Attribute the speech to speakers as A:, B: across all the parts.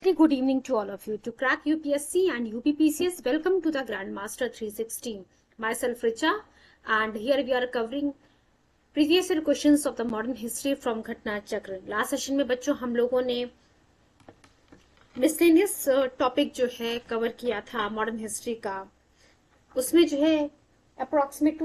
A: Very good evening to all of you. To crack UPSC and UPPCS, welcome to the Grandmaster 360. Myself Richa, and here we are covering previous year questions of the modern history from Ghatna Chakra. Last session में बच्चों हम लोगों ने miscellaneous topic जो है cover किया था modern history का. उसमें जो है अप्रोक्सीमेट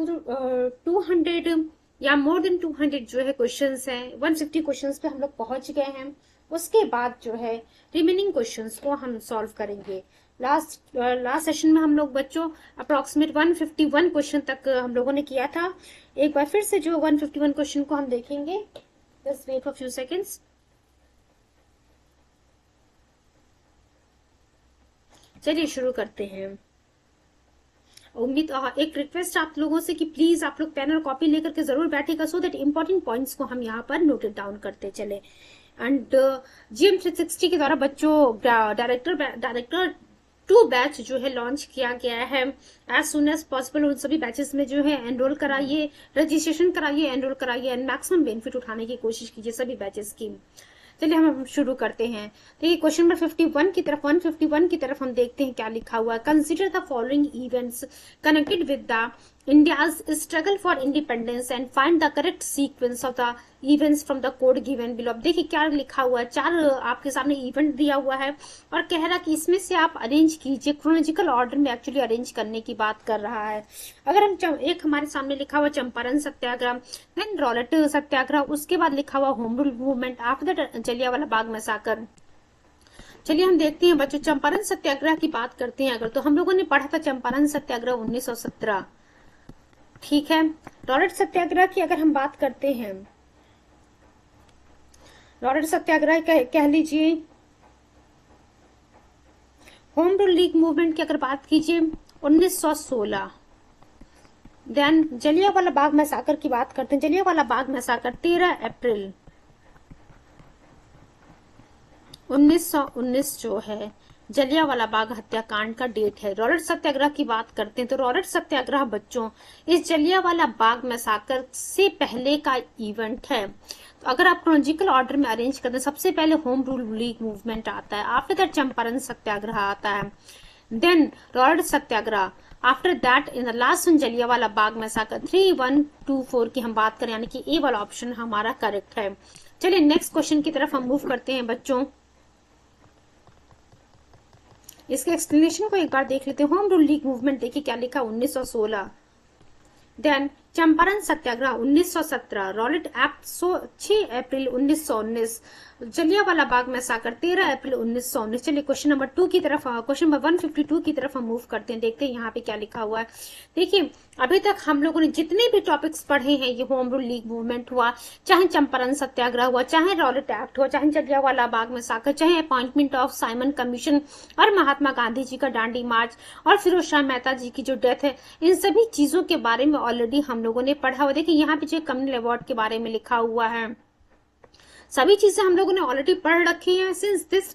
A: 200 या मोर देन 200 जो है क्वेश्चंस हैं. 150 क्वेश्चंस पे हम लोग पहुंच गए हैं. उसके बाद जो है रिमेनिंग क्वेश्चंस को हम सॉल्व करेंगे. लास्ट सेशन में हम लोग बच्चों अप्रोक्सीमेट 151 क्वेश्चन तक हम लोगों ने किया था. एक बार फिर से जो 151 क्वेश्चन को हम देखेंगे. Just wait for few seconds. चलिए शुरू करते हैं. उम्मीद एक रिक्वेस्ट आप लोगों से कि प्लीज आप लोग पेन और कॉपी लेकर के जरूर बैठेगा सो दैट इंपॉर्टेंट पॉइंट्स को हम यहाँ पर नोटेड डाउन करते चले. एंड GM 360 के द्वारा बच्चों डायरेक्टर 2 बैच जो है लॉन्च किया गया है. एज सुन एज पॉसिबल उन सभी बैचेस में जो है एनरोल कराइए, रजिस्ट्रेशन कराइए, एनरोल कराइए एंड मैक्सिमम बेनिफिट उठाने की कोशिश कीजिए सभी बैचेस की. चलिए हम शुरू करते हैं. देखिए क्वेश्चन नंबर 151 की तरफ हम देखते हैं क्या लिखा हुआ है. Consider the following events connected with the India's struggle for independence and find the correct sequence of the events from the code given below. अब देखिए क्या लिखा हुआ है. 4 आपके सामने इवेंट दिया हुआ है और कह रहा कि इसमें से आप अरेंज कीजिए. क्रोनोलॉजिकल ऑर्डर में एक्चुअली अरेंज करने की बात कर रहा है. अगर हम एक हमारे सामने लिखा हुआ चंपारण सत्याग्रह, देन रॉलेट सत्याग्रह, उसके बाद लिखा हुआ home rule movement, after that Jallianwala Bagh मैसाकर. चलिए हम देखते हैं बच्चों चंपारण सत्याग्रह की बात करते हैं. अगर तो हम लोगों ने पढ़ा था चंपारण सत्याग्रह 1917. ठीक है. रॉलेट सत्याग्रह की अगर हम बात करते हैं, रॉलेट सत्याग्रह कह लीजिए. होम रूल लीग मूवमेंट की अगर बात कीजिए 1916. देन जलियांवाला बाग मैसाकर की बात करते हैं. जलियांवाला बाग मैसाकर 13 अप्रैल 1919 जो है जलियांवाला बाग हत्याकांड का डेट है. रॉलेट सत्याग्रह की बात करते हैं तो रॉलेट सत्याग्रह बच्चों इस जलियांवाला बाग मैसाकर से पहले का इवेंट है. तो अगर आप क्रोनोलॉजिकल ऑर्डर में अरेंज करते हैं सबसे पहले होम रूल लीग मूवमेंट आता है, आफ्टर दैट चंपारण सत्याग्रह आता है, then Rowlatt satyagraha, after that in the last Jallianwala Bagh massacre. 3124 की हम बात करें यानी कि ए वाला ऑप्शन हमारा करेक्ट है. चलिए नेक्स्ट क्वेश्चन की तरफ हम मूव करते हैं बच्चों. इसके एक्सप्लेनेशन को एक बार देख लेते हैं. होम रूल लीग मूवमेंट देखिए क्या लिखा 1916. देन चंपारण सत्याग्रह 1917. रॉलेट एक्ट 6 अप्रैल 1919. जलियांवाला बाग मैसाकर 13 अप्रैल 1919. चलिए क्वेश्चन नंबर 2 की तरफ, क्वेश्चन नंबर 152 की तरफ हम मूव करते हैं. देखते हैं यहाँ पे क्या लिखा हुआ है. देखिए अभी तक हम लोगों ने जितने भी टॉपिक्स पढ़े हैं, ये होम रूल लीग मूवमेंट हुआ, चाहे चंपारण सत्याग्रह हुआ, चाहे रॉलेट एक्ट हुआ, चाहे जलियांवाला बाग मैसाकर, चाहे अपॉइंटमेंट ऑफ साइमन कमीशन और महात्मा गांधी जी का दांडी मार्च और फिरोज शाह मेहता जी की जो डेथ है, इन सभी चीजों के बारे में ऑलरेडी हम लोगों ने पढ़ा हुआ. देखिए यहाँ पे जो कम्युनल अवार्ड के बारे में लिखा हुआ है, सभी चीजें हम लोगों ने ऑलरेडी पढ़ रखी है. Since this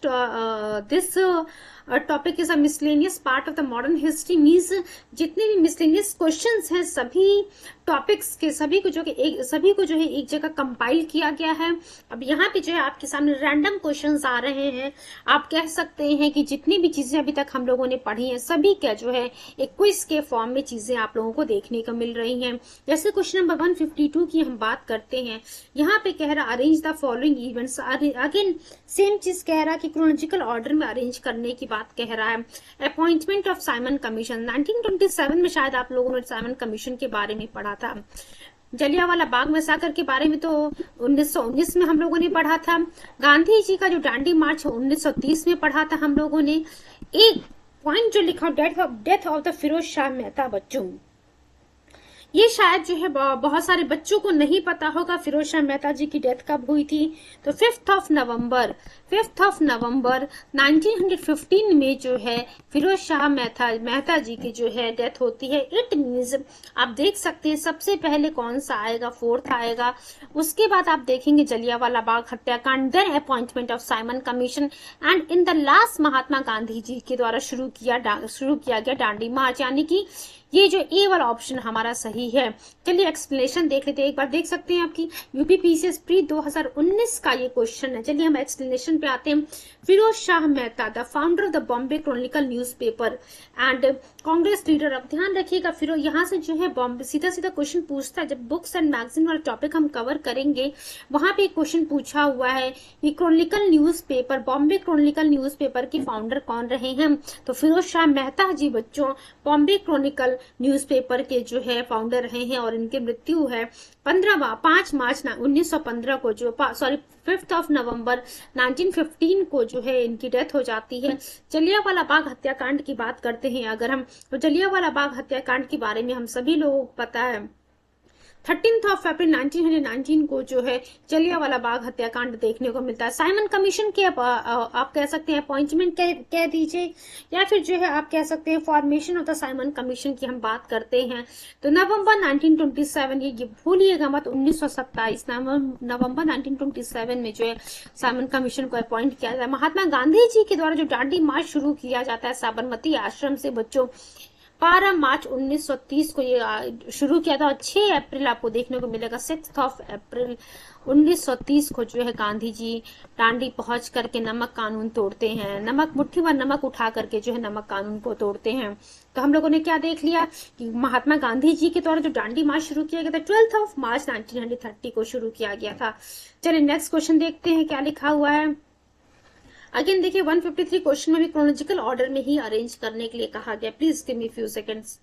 A: topic is a miscellaneous part of the modern history, means जितने भी मिसलेनियस क्वेश्चंस हैं सभी टॉपिक्स के सभी को जो है एक जगह कंपाइल किया गया है. अब यहाँ पे जो है आपके सामने रैंडम क्वेश्चंस आ रहे हैं. आप कह सकते हैं कि जितनी भी चीजें अभी तक हम लोगों ने पढ़ी हैं सभी का जो है एक क्विज के फॉर्म में चीजें आप लोगों को देखने को मिल रही हैं. जैसे क्वेश्चन नंबर 152 की हम बात करते हैं. यहाँ पे कह रहा arrange the following events. Again same चीज कह रहा कि क्रोनोलॉजिकल ऑर्डर में अरेंज करने की बात कह रहा है. अपॉइंटमेंट ऑफ साइमन कमीशन 1927 में शायद आप लोगों ने साइमन कमीशन के बारे में पढ़ा था. जलियांवाला बाग मैसाकर के बारे में तो 1919 में हम लोगों ने पढ़ा था. गांधी जी का जो दांडी मार्च 1930 में पढ़ा था हम लोगों ने. एक पॉइंट जो लिखा death of the Firoz Shah Mehta बच्चों, ये शायद जो है बहुत सारे बच्चों को नहीं पता होगा फिरोज शाह मेहता जी की डेथ कब हुई थी. तो 5th ऑफ नवंबर 1915 में जो है फिरोज शाह मेहता जी की जो है डेथ होती है. इट मीन्स आप देख सकते हैं सबसे पहले कौन सा आएगा, 4th आएगा. उसके बाद आप देखेंगे जलियांवाला बाग हत्याकांड, then appointment of Simon Commission and in the last Mahatma Gandhi ji के द्वारा शुरू किया गया दांडी मार्च. यानी कि ये जो ए वाला ऑप्शन हमारा सही रही है। चलिए एक्सप्लेनेशन देख लेते हैं, एक बार देख सकते हैं आपकी यूपीपीसीएस प्री 2019 का ये क्वेश्चन है। चलिए हम एक्सप्लेनेशन पे आते हैं। Firoz Shah Mehta, the founder of the Bombay chronicle newspaper and Congress leader. अब ध्यान रखिएगा, फिर यहाँ से जो है बॉम्बे सीधा सीधा क्वेश्चन पूछता है। जब बुक्स एंड मैगजीन वाला टॉपिक हम कवर करेंगे वहां पे एक क्वेश्चन पूछा हुआ है कि Chronicle newspaper, Bombay chronicle newspaper के फाउंडर कौन रहे हैं? तो फिरोज शाह मेहता जी बच्चों बॉम्बे क्रॉनिकल न्यूज़पेपर के जो है फाउंडर रहे हैं और इनकी मृत्यु है 5 मार्च 1915 को, जो 5 नवंबर 1915 को जो है इनकी डेथ हो जाती है। जलियांवाला बाग हत्याकांड की बात करते हैं अगर हम, तो जलियांवाला बाग हत्याकांड के बारे में हम सभी लोगों को पता है 13 अप्रैल 1919 को जो है जलियांवाला बाग हत्याकांड देखने को मिलता है। साइमन कमीशन के आप कह सकते हैं अपॉइंटमेंट कह दीजिए, या फिर जो है आप कह सकते हैं formation of the Simon commission की हम बात करते हैं तो नवंबर 1927, ये भूलिएगा मत, 1927 नवंबर 1927 में जो है साइमन कमीशन को अपॉइंट किया जाता है। महात्मा गांधी जी के द्वारा जो दांडी मार्च शुरू किया जाता है साबरमती आश्रम से बच्चों 12 मार्च 1930 को ये शुरू किया था और 6 अप्रैल आपको देखने को मिलेगा 6 अप्रैल 1930 को जो है गांधी जी दांडी पहुंच करके नमक कानून तोड़ते हैं। नमक, मुट्ठी भर नमक उठा करके जो है नमक कानून को तोड़ते हैं। तो हम लोगों ने क्या देख लिया कि महात्मा गांधी जी के द्वारा जो दांडी मार्च शुरू किया गया था 12 मार्च 1930 को शुरू किया गया था। चलिए नेक्स्ट क्वेश्चन देखते हैं क्या लिखा हुआ है। अगेन देखिए 153 क्वेश्चन में भी क्रोनोलॉजिकल ऑर्डर में ही अरेंज करने के लिए कहा गया। Please give me few seconds.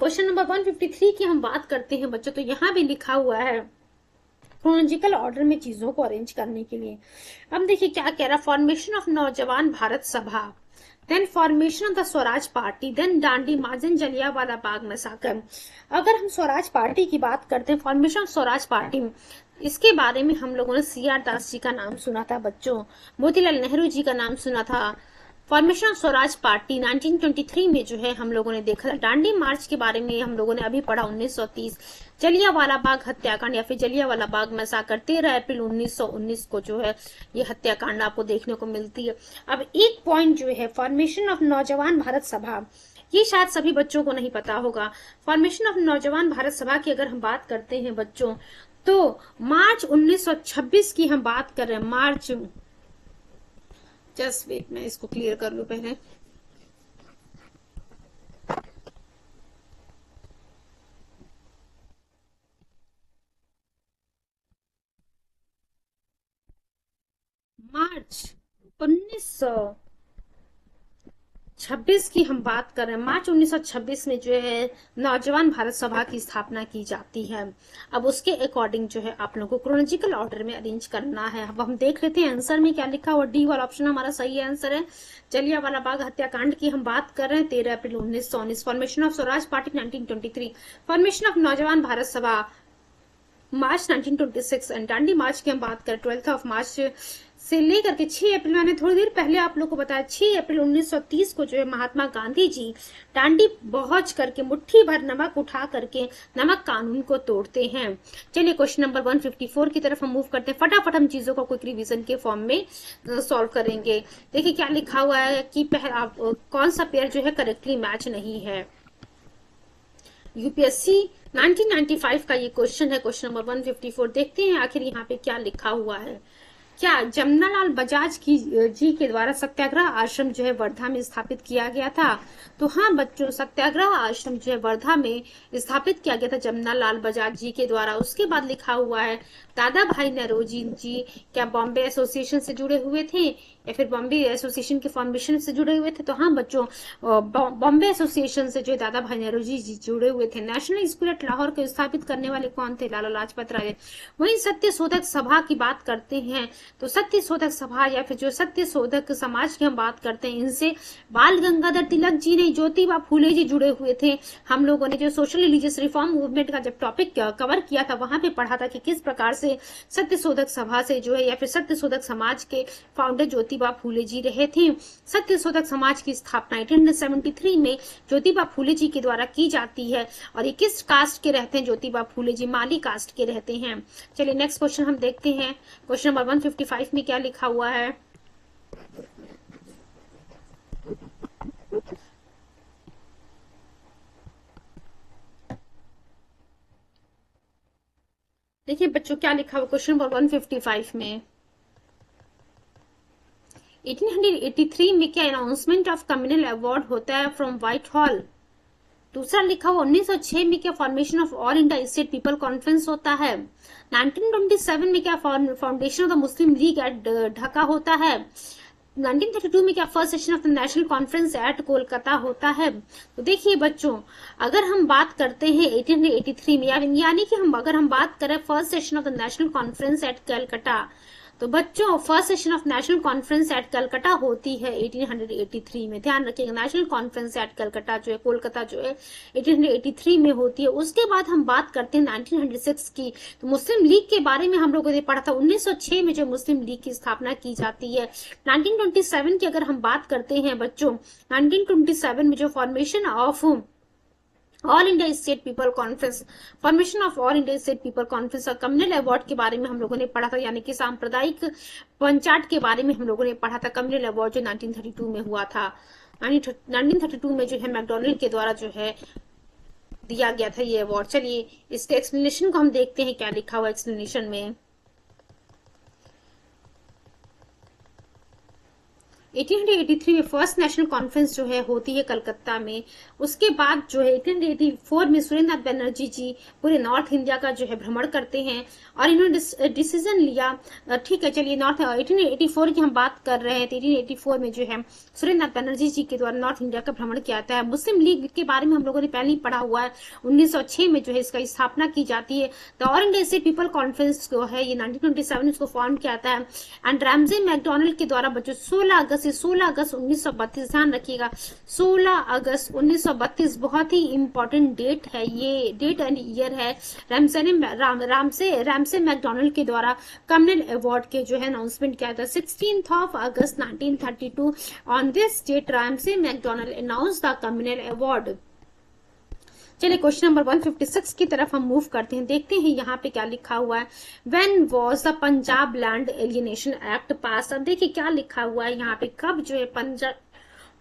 A: Question number 153 की हम बात करते हैं बच्चों, तो यहाँ भी लिखा हुआ है क्रोनोलॉजिकल ऑर्डर में चीजों को अरेंज करने के लिए। अब देखिए क्या कह रहा, formation of Naujawan Bharat Sabha, then formation of the Swaraj party, then Dandi march, then Jallianwala Bagh massacre. अगर हम स्वराज पार्टी की बात करते हैं, फॉर्मेशन ऑफ स्वराज पार्टी, इसके बारे में हम लोगों ने CR दास जी का नाम सुना था बच्चों, मोतीलाल नेहरू जी का नाम सुना था। फॉर्मेशन ऑफ स्वराज पार्टी 1923 में जो है हम लोगों ने देखा था। दांडी मार्च के बारे में हम लोगों ने अभी पढ़ा 1930। जलियांवाला बाग हत्याकांड या फिर जलियांवाला बाग मैसाकर 13 अप्रैल 1919 को जो है ये हत्याकांड आपको देखने को मिलती है। अब एक पॉइंट जो है फॉर्मेशन ऑफ नौजवान भारत सभा, ये शायद सभी बच्चों को नहीं पता होगा। फॉर्मेशन ऑफ नौजवान भारत सभा की अगर हम बात करते हैं बच्चों तो मार्च 1926 की हम बात कर रहे हैं। मार्च, जस्ट वेट, मैं इसको क्लियर कर लूं पहले। मार्च 1926 की हम बात कर रहे हैं। मार्च 1926 में जो है नौजवान भारत सभा की स्थापना की जाती है। अब उसके अकॉर्डिंग जो है आप लोगों को क्रोनोलॉजिकल ऑर्डर में अरेंज करना है। अब हम देख लेते हैं आंसर में क्या लिखा हुआ। डी वाला ऑप्शन हमारा सही आंसर है। जलियांवाला बाग हत्याकांड की हम बात कर रहे हैं 13 अप्रैल 1919। Formation of Swaraj party 1923। Formation of Naujawan Bharat सभा मार्च 1926 एंड दांडी मार्च की हम बात करें 12 मार्च से लेकर के 6 अप्रैल, मैंने थोड़ी देर पहले आप लोगों को बताया 6 अप्रैल 1930 को जो है महात्मा गांधी जी दांडी पहुंच करके मुट्ठी भर नमक उठा करके नमक कानून को तोड़ते हैं। चलिए क्वेश्चन नंबर 154 की तरफ हम मूव करते हैं। फटाफट हम चीजों को क्विक रिवीजन के फॉर्म में सॉल्व करेंगे। देखिए क्या लिखा हुआ है कि कौन सा पेयर जो है करेक्टली मैच नहीं है। यूपीएससी 1995 का ये क्वेश्चन है, क्वेश्चन नंबर 154। देखते हैं आखिर यहाँ पे क्या लिखा हुआ है। क्या जमनालाल बजाज जी के द्वारा सत्याग्रह आश्रम जो है वर्धा में स्थापित किया गया था? तो हाँ बच्चों, सत्याग्रह आश्रम जो है वर्धा में स्थापित किया गया था जमनालाल बजाज जी के द्वारा। उसके बाद लिखा हुआ है दादा भाई नौरोजी जी क्या बॉम्बे एसोसिएशन से जुड़े हुए थे या फिर बॉम्बे एसोसिएशन के फॉर्मेशन से जुड़े हुए थे? तो हाँ बच्चों, बॉम्बे एसोसिएशन से जो दादा भाई नौरोजी जी जुड़े हुए थे। नेशनल स्कूल एट लाहौर को स्थापित करने वाले कौन थे? लाला लाजपत राय। वहीं सत्य शोधक सभा की बात करते हैं तो सत्य शोधक सभा या फिर जो सत्य शोधक समाज की हम बात करते हैं, इनसे बाल गंगाधर तिलक जी ने, ज्योतिबा फूले जी जुड़े हुए थे। हम लोगों ने जो सोशल रिलीजियस रिफॉर्म मूवमेंट का जब टॉपिक कवर किया था वहां पे पढ़ा था कि किस प्रकार से सत्य शोधक सभा से जो है या फिर सत्य शोधक समाज के फाउंडर ज्योतिबा फूले जी रहे थे। सत्य शोधक समाज की स्थापना 1873 में ज्योतिबा फूले जी के द्वारा की जाती है। और ये किस कास्ट के रहते हैं? ज्योतिबा फूले जी माली कास्ट के रहते हैं। चलिए नेक्स्ट क्वेश्चन हम देखते हैं। क्वेश्चन नंबर 155 में क्या लिखा हुआ है। देखिए बच्चों क्या लिखा हुआ क्वेश्चन नंबर 155 में, 1883 में क्या अनाउंसमेंट ऑफ कम्युनल अवार्ड होता है फ्रॉम व्हाइट हॉल। दूसरा लिखा हुआ 1906 में क्या formation of all India state people conference होता है। 1927 में क्या foundation of the Muslim league at Dhaka होता है। 1932 में क्या first session of the national conference at Kolkata होता है। तो देखिए बच्चों, अगर हम बात करते हैं 1883 में, यानी कि अगर हम बात करें first session of the national conference at Calcutta, तो बच्चों first session of national conference at Calcutta होती है 1883 में। ध्यान रखिएगा, नेशनल कॉन्फ्रेंस एट कलकत्ता जो है, कोलकाता जो है 1883 में होती है। उसके बाद हम बात करते हैं 1906 की, तो मुस्लिम लीग के बारे में हम लोगों ने पढ़ा था 1906 में जो मुस्लिम लीग की स्थापना की जाती है। 1927 की अगर हम बात करते हैं बच्चों, 1927 में जो formation of all India state people conference, formation of all India state people conference और कम्युनल अवार्ड के बारे में हम लोगों ने पढ़ा था, यानी कि सांप्रदायिक पंचायत के बारे में हम लोगों ने पढ़ा था। कम्युनल अवार्ड जो 1932 में हुआ था, 1932 में जो है मैकडोनल्ड के द्वारा जो है दिया गया था ये अवार्ड। चलिए इसके एक्सप्लेनेशन को हम देखते हैं क्या लिखा हुआ एक्सप्लेनेशन में। 1883 में फर्स्ट नेशनल कॉन्फ्रेंस जो है होती है कलकत्ता में। उसके बाद जो है 1884 में सुरेंद्र नाथ बनर्जी जी पूरे नॉर्थ इंडिया का जो है भ्रमण करते हैं और इन्होंने डिसीजन लिया। ठीक है, चलिए 1884 की हम बात कर रहे हैं, 1884 में जो है सुरेंद्र नाथ बनर्जी जी के द्वारा नॉर्थ इंडिया का भ्रमण किया जाता है। मुस्लिम लीग के बारे में हम लोगों ने पहले ही पढ़ा हुआ है, 1906 में जो है इसका स्थापना की जाती है। The all India state people conference जो है ये 1927 इसको फॉर्म किया जाता है एंड रैमजे मैकडोनल्ड के द्वारा बच्चों 16 अगस्त 1932, ध्यान रखिएगा 16 अगस्त 1932 बहुत ही इंपॉर्टेंट डेट है, ये डेट एंड ईयर है। रैमसे मैकडोनल्ड के द्वारा कम्युनल अवार्ड के जो है अनाउंसमेंट किया था 16 अगस्त 1932। On this date Ramsay MacDonald announce the communal award. चलिए क्वेश्चन नंबर 156 की तरफ हम मूव करते हैं, देखते हैं यहाँ पे क्या लिखा हुआ है। When was the Punjab land alienation act पास। अब देखिए क्या लिखा हुआ है यहाँ पे, कब जो है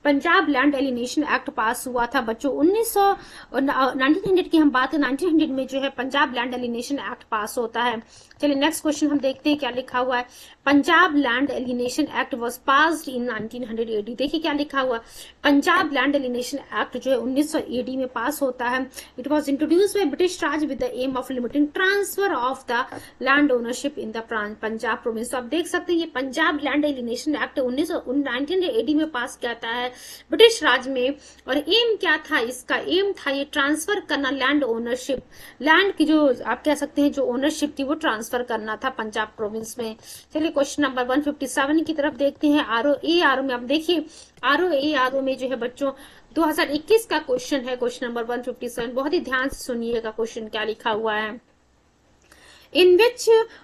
A: पंजाब लैंड एलियनेशन एक्ट पास हुआ था बच्चों। 1900 की हम बात करें, 1900 में जो है पंजाब लैंड एलियनेशन एक्ट पास होता है। चलिए नेक्स्ट क्वेश्चन हम देखते हैं क्या लिखा हुआ है। Punjab land alienation act was passed in 1900 AD। देखिए क्या लिखा हुआ, पंजाब लैंड एलियनेशन एक्ट जो है 1900 AD में पास होता है। It was introduced by British Raj with the aim of limiting transfer of the land ownership in the Punjab province. तो आप देख सकते हैं ये Punjab land alienation act 1900 AD में पास किया है ब्रिटिश राज में। और एम क्या था इसका, एम था ये ट्रांसफर करना लैंड ओनरशिप, लैंड की जो आप कह सकते हैं जो ओनरशिप थी वो ट्रांसफर करना था पंजाब प्रोविंस में। चलिए क्वेश्चन नंबर 157 की तरफ देखते हैं। आरओ में आप देखिए आरओ में जो है बच्चों 2021 का क्वेश्चन है, क्वेश्चन नंबर 157। बहुत ही ध्यान से सुनिएगा क्वेश्चन क्या लिखा हुआ है। In which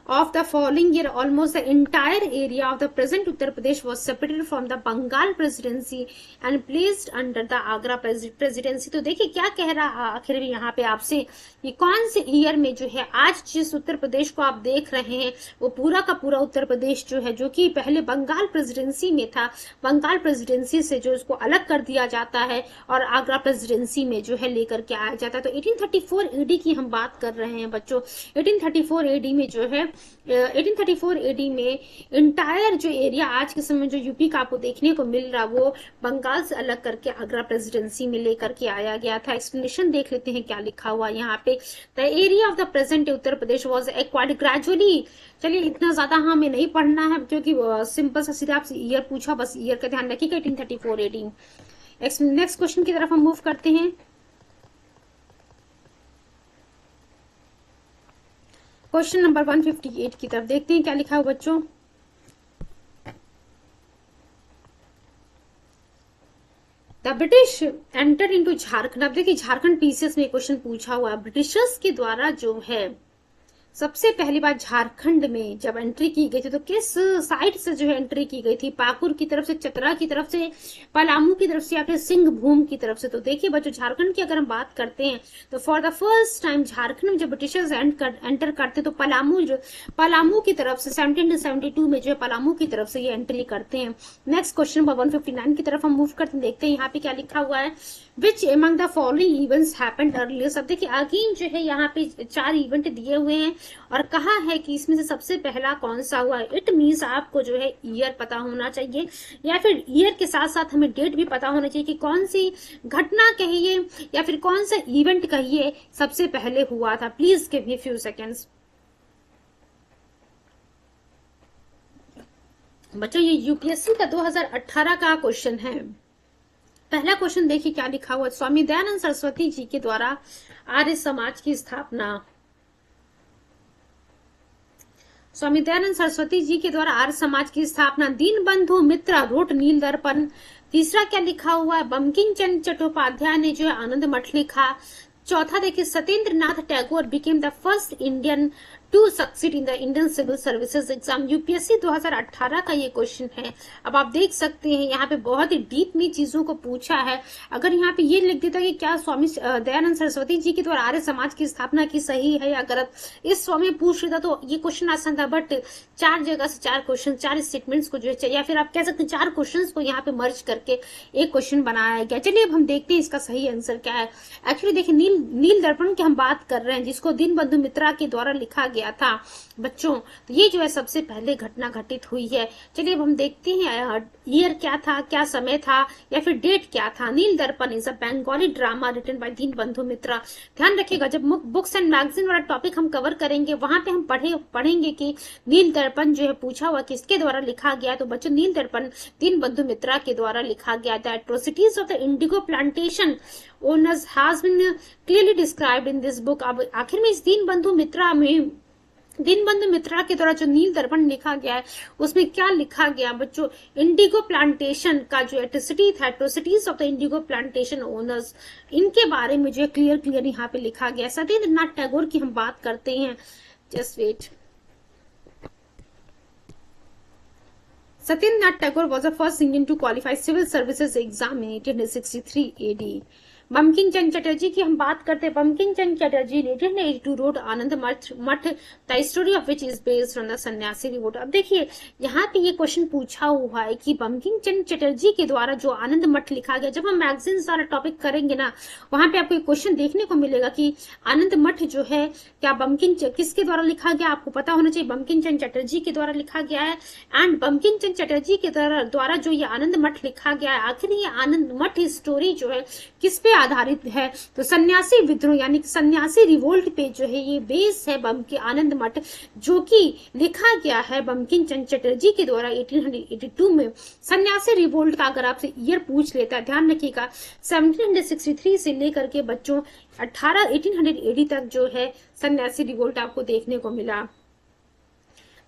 A: of the following year almost the entire area of the present Uttar Pradesh was separated from the Bengal presidency and placed under the Agra presidency। तो देखिए क्या कह रहा आखिर यहाँ पे आपसे, ये कौन से ईयर में जो है आज जिस उत्तर प्रदेश को आप देख रहे हैं वो पूरा का पूरा उत्तर प्रदेश जो है, जो कि पहले बंगाल प्रेसिडेंसी में था, बंगाल प्रेसिडेंसी से जो इसको अलग कर दिया जाता है और आगरा प्रेसिडेंसी में जो है लेकर के आया जाता है। तो 1834 AD की हम बात कर रहे हैं बच्चों। 1834 AD में जो है 1834 AD में इंटायर जो एरिया आज के समय जो यूपी का आपको देखने को मिल रहा वो बंगाल से अलग करके आगरा प्रेसिडेंसी में लेकर के आया गया था। एक्सप्लेनेशन देख लेते हैं क्या लिखा हुआ यहाँ पे। The area of the present Uttar Pradesh was acquired gradually. चलिए इतना ज्यादा हमें नहीं पढ़ना है क्योंकि सिंपल सा सीधा आपसे ईयर पूछा, बस ईयर का ध्यान रखिएगा 1834 AD। नेक्स्ट क्वेश्चन की तरफ हम मूव करते हैं। क्वेश्चन नंबर 158 की तरफ देखते हैं क्या लिखा है बच्चों। The British enter into Jharkhand. अब देखिए झारखंड पीसीएस में क्वेश्चन पूछा हुआ है, ब्रिटिशर्स के द्वारा जो है सबसे पहली बार झारखंड में जब एंट्री की गई थी तो किस साइड से जो है एंट्री की गई थी, पाकुर की तरफ से, चतरा की तरफ से, पलामू की तरफ से या फिर सिंहभूम की तरफ से। तो देखिए बच्चों झारखंड की अगर हम बात करते हैं तो for the first time Jharkhand में जब ब्रिटिशर्स एंटर करते तो पलामू की तरफ से 1772 में जो है पलामू की तरफ से ये एंट्री करते हैं। नेक्स्ट क्वेश्चन नंबर 159 की तरफ हम मूव करते हैं, देखते हैं यहाँ पे क्या लिखा हुआ है। Which among the following events happened earlier. सब देखिए अगेन जो है यहाँ पे 4 इवेंट दिए हुए हैं और कहा है कि इसमें से सबसे पहला कौन सा हुआ है। इट मीन्स आपको जो है ईयर पता होना चाहिए, या फिर ईयर के साथ साथ हमें डेट भी पता होना चाहिए कि कौन सी घटना कहिए या फिर कौन सा इवेंट कहिए सबसे पहले हुआ था। Please give me few seconds. बच्चों ये यूपीएससी का 2018 का क्वेश्चन है। पहला क्वेश्चन देखिए क्या लिखा हुआ है। स्वामी दयानंद सरस्वती जी के द्वारा आर्य समाज की स्थापना। स्वामी दयानंद सरस्वती जी के द्वारा आर्य समाज की स्थापना। दीनबंधु मित्र रोट नील दर्पण। तीसरा क्या लिखा हुआ है। बंकिम चंद्र चट्टोपाध्याय ने जो है आनंद मठ लिखा। चौथा देखिए Satyendra Nath Tagore became the first Indian to succeed in the Indian civil services exam. UPSC 2018 का ये क्वेश्चन है। अब आप देख सकते हैं यहाँ पे बहुत ही डीप में चीजों को पूछा है। अगर यहाँ पे ये लिख देता कि क्या स्वामी दयानंद सरस्वती जी के द्वारा आर्य समाज की स्थापना की सही है या गलत, इस स्वामी पूछ लेता तो ये क्वेश्चन आसान था। बट 4 जगह से 4 क्वेश्चन, 4 स्टेटमेंट्स को जो है, या फिर आप कह सकते हैं 4 क्वेश्चन को यहाँ पे मर्ज करके एक क्वेश्चन बनाया गया। चलिए अब हम देखते हैं इसका सही आंसर क्या है। एक्चुअली देखिए नील दर्पण की हम बात कर रहे हैं, जिसको दीनबंधु मित्रा के द्वारा लिखा गया था बच्चों। तो ये जो है सबसे पहले घटना घटित हुई है। चलिए अब हम देखते हैं ईयर क्या था, क्या समय था, या फिर डेट क्या था। Neel Darpan is a Bengali drama written by Dinabandhu Mitra. ध्यान रखिएगा जब बुक्स एंड मैगजीन वाला टॉपिक हम कवर करेंगे वहां पे हम पढ़ेंगे कि नील दर्पण जो है पूछा हुआ किसके द्वारा लिखा गया। तो बच्चों नील दर्पण दीनबंधु मित्रा के द्वारा लिखा गया। The atrocities of the indigo plantation owners has been clearly described in this book. अब आखिर में इस दीनबंधु मित्रा के द्वारा जो नील दर्पण लिखा गया है उसमें क्या लिखा गया बच्चों। इंडिगो प्लांटेशन का जो एट्रोसिटी था, atrocities of the indigo plantation owners, इनके बारे में जो क्लियर यहाँ पे लिखा गया। सत्येंद्र नाथ टैगोर की हम बात करते हैं। Just wait. Satyendra Nath Tagore was the first Indian to qualify civil services exam in 1863 AD. Bankim Chandra Chatterjee की हम बात करते हैं। बंकिम चंद्र चटर्जी ने 1882 रोड आनंद मठ the story of which is based on the सन्यासी रिवोल्ट। अब देखिए यहाँ पे ये क्वेश्चन पूछा हुआ है कि बंकिम चंद्र चटर्जी के द्वारा जो आनंद मठ लिखा गया। जब हम मैगजीन सारा टॉपिक करेंगे ना वहां पे आपको एक क्वेश्चन देखने को मिलेगा कि आनंद मठ जो है क्या किसके द्वारा लिखा गया। आपको पता होना चाहिए बंकिम चंद्र चटर्जी के द्वारा लिखा गया है। एंड बंकिम चंद्र चटर्जी के द्वारा जो ये आनंद मठ लिखा गया है, आखिर ये आनंद मठ स्टोरी जो है किस पे आधारित है। तो सन्यासी विद्रोह यानी कि सन्यासी रिवोल्ट पे जो है ये बेस है बंकिम आनंद मठ, जो कि लिखा गया है बंकिम चंद्र चटर्जी के द्वारा 1882 में। सन्यासी रिवोल्ट का अगर आपसे ईयर पूछ लेता है, ध्यान रखिएगा 1763 से लेकर के बच्चों 1880 तक जो है सन्यासी रिवोल्ट आपको देखने को मिला।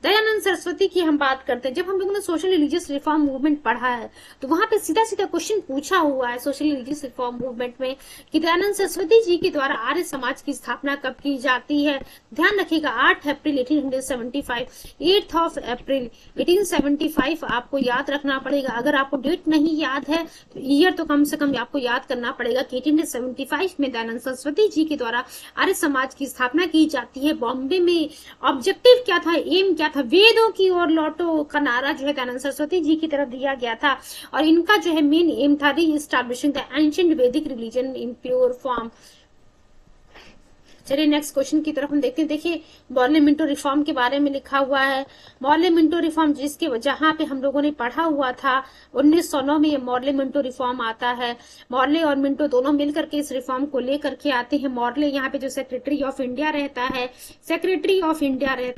A: दयानंद सरस्वती की हम बात करते हैं। जब हम लोगों ने सोशल रिलीजियस रिफॉर्म मूवमेंट पढ़ा है तो वहां पे सीधा सीधा क्वेश्चन पूछा हुआ है सोशल रिलीजियस रिफॉर्म मूवमेंट में कि दयानंद सरस्वती जी के द्वारा आर्य समाज की स्थापना कब की जाती है। ध्यान रखिएगा 8 अप्रैल 1875, 8 ऑफ अप्रैल 1875 आपको याद रखना पड़ेगा। अगर आपको डेट नहीं याद है तो ईयर तो कम से कम आपको याद करना पड़ेगा कि 1875 में दयानंद सरस्वती जी के द्वारा आर्य समाज की स्थापना की जाती है। बॉम्बे में ऑब्जेक्टिव क्या था, एम क्या था, वेदों की ओर लौटो का नारा जो है दयानंद सरस्वती जी की तरफ दिया गया था। और इनका जो है मेन एम था री एस्टैब्लिशिंग द एंशिएंट वैदिक रिलीजन इन प्योर फॉर्म। चलिए नेक्स्ट क्वेश्चन की तरफ हम देखते हैं। देखिए मॉर्ले मिंटो रिफॉर्म के बारे में लिखा हुआ है। मॉर्ले मिंटो रिफॉर्म जिसके जहां पे हम लोगों ने पढ़ा हुआ था 1909 में ये मॉर्ले मिंटो रिफॉर्म आता है। मॉर्ले और मिंटो दोनों मिलकर के इस रिफॉर्म को लेकर के आते हैं। मॉर्ले यहाँ पे जो सेक्रेटरी ऑफ इंडिया रहता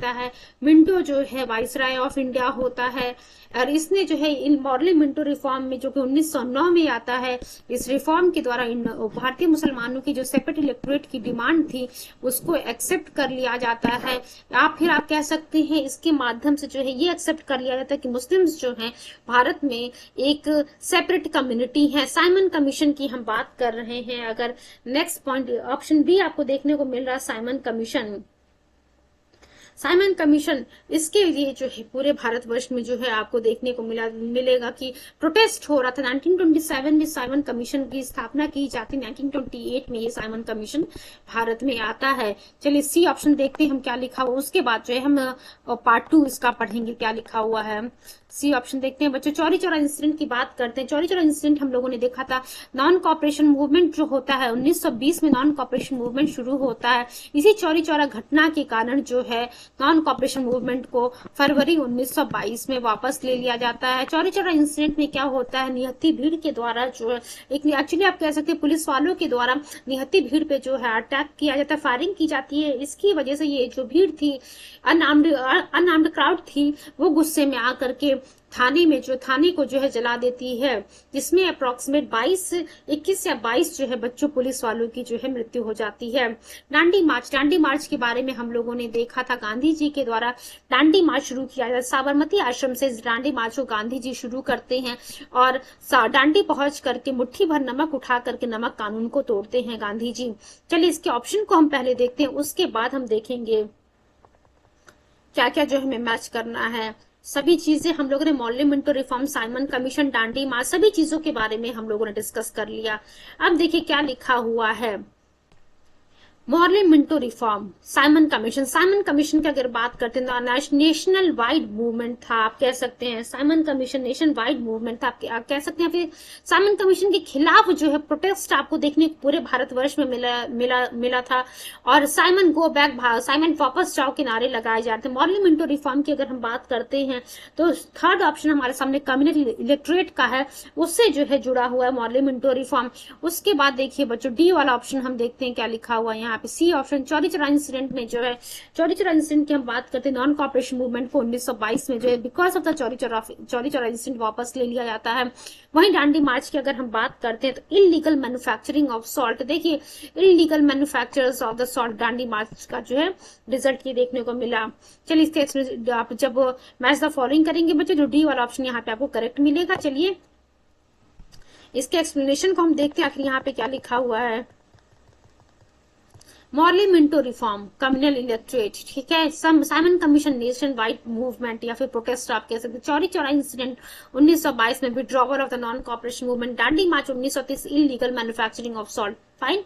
A: है, मिंटो जो है वाइसराय ऑफ इंडिया होता है। और इसने जो है इन मॉर्ले मिंटो रिफॉर्म में जो कि 1909 में आता है, इस रिफॉर्म के द्वारा भारतीय मुसलमानों की जो सेपरेट इलेक्टोरेट की डिमांड थी उसको एक्सेप्ट कर लिया जाता है। आप कह सकते हैं इसके माध्यम से जो है ये एक्सेप्ट कर लिया जाता है कि मुस्लिम्स जो हैं भारत में एक सेपरेट कम्युनिटी है। साइमन कमीशन की हम बात कर रहे हैं। अगर नेक्स्ट पॉइंट ऑप्शन बी आपको देखने को मिल रहा है साइमन कमीशन। साइमन कमीशन, इसके लिए जो है पूरे भारतवर्ष में जो है आपको देखने को मिलेगा कि प्रोटेस्ट हो रहा था। 1927 में साइमन कमीशन की स्थापना की जाती, 1928 में ये साइमन कमीशन भारत में आता है। चलिए सी ऑप्शन देखते हैं हम क्या लिखा हुआ, उसके बाद जो है हम पार्ट 2 इसका पढ़ेंगे क्या लिखा हुआ है। सी ऑप्शन देखते हैं बच्चों। चौरी चौरा इंसिडेंट की बात करते हैं। चौरी चौरा इंसिडेंट हम लोगों ने देखा था, नॉन कॉपरेशन मूवमेंट जो होता है 1920 में नॉन कॉपरेशन मूवमेंट शुरू होता है। इसी चौरी चौरा घटना के कारण जो है नॉन कॉपरेशन मूवमेंट को फरवरी 1922 में वापस ले लिया जाता है। चौरी चौरा इंसिडेंट में क्या होता है, निहत्थी भीड़ के द्वारा जो है एक, एक्चुअली आप कह सकते हैं पुलिस वालों के द्वारा निहत्थी भीड़ पे जो है अटैक किया जाता है, फायरिंग की जाती है। इसकी वजह से ये जो भीड़ थी, अनआर्म्ड क्राउड थी, वो गुस्से में आकर के थाने को जो है जला देती है, जिसमें अप्रोक्सीमेट 21 या 22 जो है बच्चों पुलिस वालों की जो है मृत्यु हो जाती है। दांडी मार्च के बारे में हम लोगों ने देखा था, गांधी जी के द्वारा दांडी मार्च शुरू किया जाता है। साबरमती आश्रम से दांडी मार्च को गांधी जी शुरू करते हैं और दांडी पहुंच करके मुट्ठी भर नमक उठा करके नमक कानून को तोड़ते हैं गांधी जी। चलिए इसके ऑप्शन को हम पहले देखते हैं, उसके बाद हम देखेंगे क्या क्या जो हमें मैच करना है। सभी चीजें हम लोगों ने, Morley Minto reform, Simon Commission, Dandi march, सभी चीजों के बारे में हम लोगों ने डिस्कस कर लिया। अब देखिए क्या लिखा हुआ है, Morley Minto reform, Simon commission की अगर बात करते हैं तो नेशनल वाइड मूवमेंट था, आप कह सकते हैं। Simon commission nation wide movement था, आप कह सकते हैं। फिर साइमन कमीशन के खिलाफ जो है प्रोटेस्ट आपको देखने को पूरे भारतवर्ष में मिला था। और साइमन गो बैक, साइमन वापस जाओ के नारे लगाए जा रहे थे। मॉर्ले मिंटो रिफॉर्म की अगर हम बात करते हैं तो थर्ड ऑप्शन हमारे सामने कम्युनल इलेक्टोरेट का है, उससे जो है जुड़ा हुआ है मॉर्ले मिंटो रिफॉर्म। उसके बाद देखिए बच्चों डी वाला ऑप्शन हम देखते हैं क्या लिखा हुआ है यहाँ पे, C option. Chauri Chaura incident में जो है, चौरी चौरा इंसिडेंट की हम बात करते हैं, नॉन कॉपरेशन मूवमेंट को 1922 में जो है because of the Chauri Chaura incident वापस ले लिया जाता है। वहीं दांडी मार्च की अगर हम बात करते हैं तो इलीगल मैन्युफैक्चरिंग ऑफ सॉल्ट, देखिए illegal manufacturers of the salt, Dandi march का जो है रिजल्ट ये देखने को मिला। चलिए इसके आप जब मैच द फॉलोइंग करेंगे बच्चों, जो डी वाला ऑप्शन यहाँ पे आपको करेक्ट मिलेगा। चलिए इसके एक्सप्लेनेशन को हम देखते हैं आखिर यहाँ पे क्या लिखा हुआ है। Morley Minto reform, communal electorate, ठीक है। Simon commission nation wide movement या फिर प्रोटेस्ट आप कह सकते हैं। चौरी चौरा इंसिडेंट 1922 में, withdrawal of the non cooperation movement, Dandi March 1930, illegal manufacturing of salt. Fine.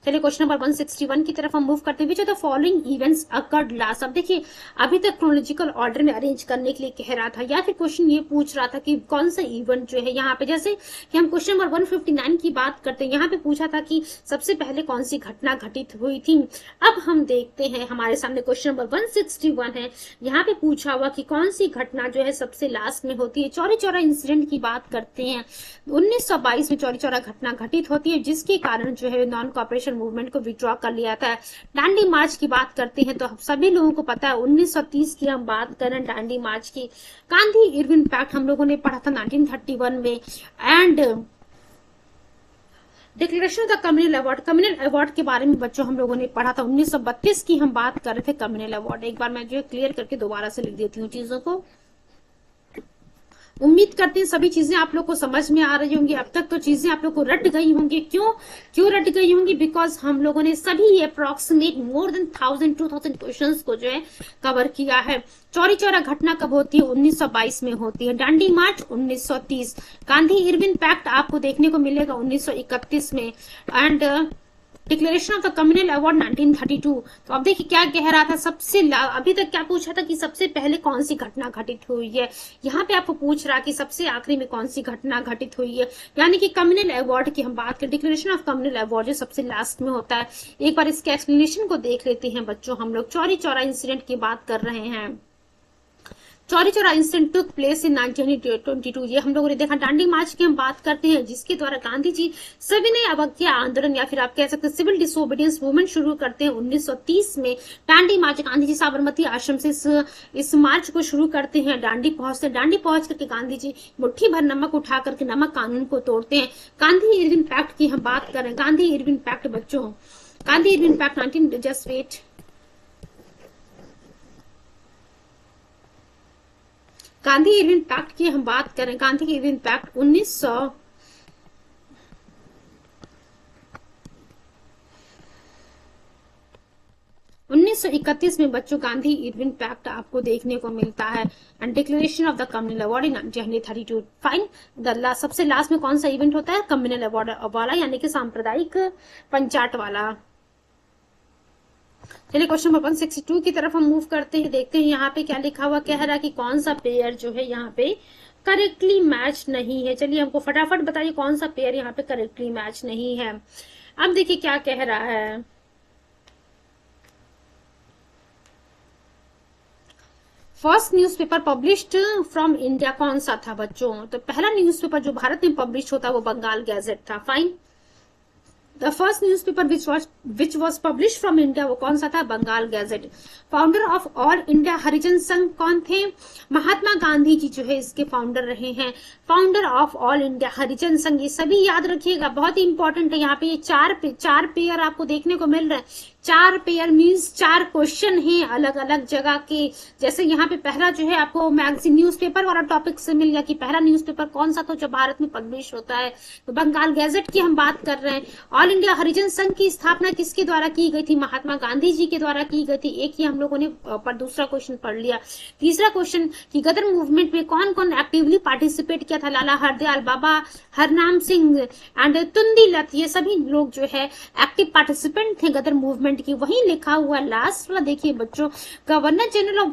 A: चलिए क्वेश्चन नंबर 161 की तरफ हम मूव करते हैं। The following events occurred last, अब देखिए अभी तक क्रोनोलॉजिकल ऑर्डर में अरेंज करने के लिए कह रहा था, या फिर क्वेश्चन ये पूछ रहा था कि कौन सा इवेंट जो है यहाँ पे, जैसे कि हम क्वेश्चन नंबर 159 की बात करते हैं, यहाँ पे पूछा था कि सबसे पहले कौन सी घटना घटित हुई थी। अब हम देखते हैं हमारे सामने क्वेश्चन नंबर 161 है, यहाँ पे पूछा हुआ कि कौन सी घटना जो है सबसे लास्ट में होती है। चौरी चौरा इंसिडेंट की बात करते हैं, 1922 में चौरी चौरा घटना घटित होती है, जिसके कारण जो है नॉन कॉपरेशन मूवमेंट को विड्रॉ कर लिया था। दांडी मार्च की बात करते हैं तो सभी लोगों को पता है 1930 की हम बात करें दांडी मार्च की। गांधी इरविन पैक्ट हम लोगों ने पढ़ा था 1931 में। And declaration of the communal award के बारे में बच्चों हम लोगों ने पढ़ा था 1932 की हम बात कर रहे थे। कम्युनल अवार्ड एक बार मैं जो क्लियर करके दोबारा से लिख देती हूँ चीजों को। उम्मीद करते हैं सभी चीजें आप लोग को समझ में आ रही होंगी। अब तक तो चीजें आप लोग को रट गई होंगी। क्यों रट गई होंगी? बिकॉज हम लोगों ने सभी अप्रोक्सीमेट मोर देन 1000-2000 क्वेश्चंस को जो है कवर किया है। चौरी चौरा घटना कब होती है? 1922 में होती है। दांडी मार्च 1930। गांधी इरविन पैक्ट आपको देखने को मिलेगा 1931 में। And declaration of the communal award 1932। तो अब देखिए क्या कह रहा था, अभी तक क्या पूछा था कि सबसे पहले कौन सी घटना घटित हुई है। यहाँ पे आपको पूछ रहा कि सबसे आखिरी में कौन सी घटना घटित हुई है, यानी कि कम्युनल अवार्ड की हम बात करें। डिक्लेरेशन ऑफ कम्युनल अवार्ड जो सबसे लास्ट में होता है। एक बार इसके एक्सप्लेनेशन को देख लेते हैं बच्चों। हम लोग चौरी चौरा इंसिडेंट की बात कर रहे हैं। Chauri Chaura incident took place in 1922। ये हम लोगों ने देखा। दांडी मार्च की हम बात करते हैं, जिसके द्वारा गांधी जी सविनय अवज्ञा आंदोलन या फिर आप कह सकते हैं सिविल डिसोबीडियंस मूवमेंट शुरू करते हैं 1930 में। दांडी मार्च, गांधी जी साबरमती आश्रम से इस मार्च को शुरू करते हैं। दांडी पहुंचते हैं। दांडी पहुंच करके गांधी जी मुट्ठी भर नमक उठा करके नमक कानून को तोड़ते हैं। गांधी इरविन पैक्ट की हम बात करें। गांधी इरविन पैक्ट बच्चों, Gandhi Irwin pact 19 just wait. Gandhi Irwin pact की हम बात करें। गांधी इरविन पैक्ट 1900 1900 1931 में बच्चों गांधी इरविन पैक्ट आपको देखने को मिलता है and declaration of the communal award in 1932। Fine, सबसे लास्ट में कौन सा इवेंट होता है? कम्युनल अवार्ड वाला, यानी कि सांप्रदायिक पंचायत वाला। चलिए क्वेश्चन नंबर 162 की तरफ हम मूव करते हैं, देखते हैं यहाँ पे क्या लिखा हुआ, कह रहा है कि कौन सा पेयर जो है यहाँ पे करेक्टली मैच नहीं है। चलिए हमको फटाफट बताइए कौन सा पेयर यहाँ पे करेक्टली मैच नहीं है। अब देखिए क्या कह रहा है, first newspaper published from India कौन सा था बच्चों? तो पहला न्यूज़पेपर जो भारत में पब्लिश होता वो बंगाल गैजेट था। Fine, the first newspaper which was publish from India वो कौन सा था? Bengal gazette. Founder of all India Harijan Sangh कौन थे? महात्मा गांधी जी जो है इसके फाउंडर रहे हैं। Founder of all India Harijan संघ, ये सभी याद रखिएगा, बहुत ही इंपॉर्टेंट है। यहाँ पे ये चार पेयर आपको देखने को मिल रहा है। 4 पेयर मीन्स 4 क्वेश्चन हैं अलग अलग जगह के। जैसे यहाँ पे पहला जो है आपको मैगजीन न्यूज़पेपर वाला टॉपिक से मिल गया कि पहला न्यूज़पेपर कौन सा था जो भारत में पब्लिश होता है, तो बंगाल गैजेट की हम बात कर रहे हैं। ऑल इंडिया हरिजन संघ की स्थापना किसके द्वारा की गई थी? महात्मा गांधी जी के द्वारा की गई थी। एक ही हम लोगों ने पर दूसरा क्वेश्चन पढ़ लिया। तीसरा क्वेश्चन कि गदर मूवमेंट में कौन कौन एक्टिवली पार्टिसिपेट किया था? लाला हरदयाल, बाबा हरनाम सिंह एंड तुंदी लत, ये सभी लोग जो है एक्टिव पार्टिसिपेंट थे गदर मूवमेंट की। वहीं लिखा हुआ लास्ट वाला देखिए बच्चों, governor general of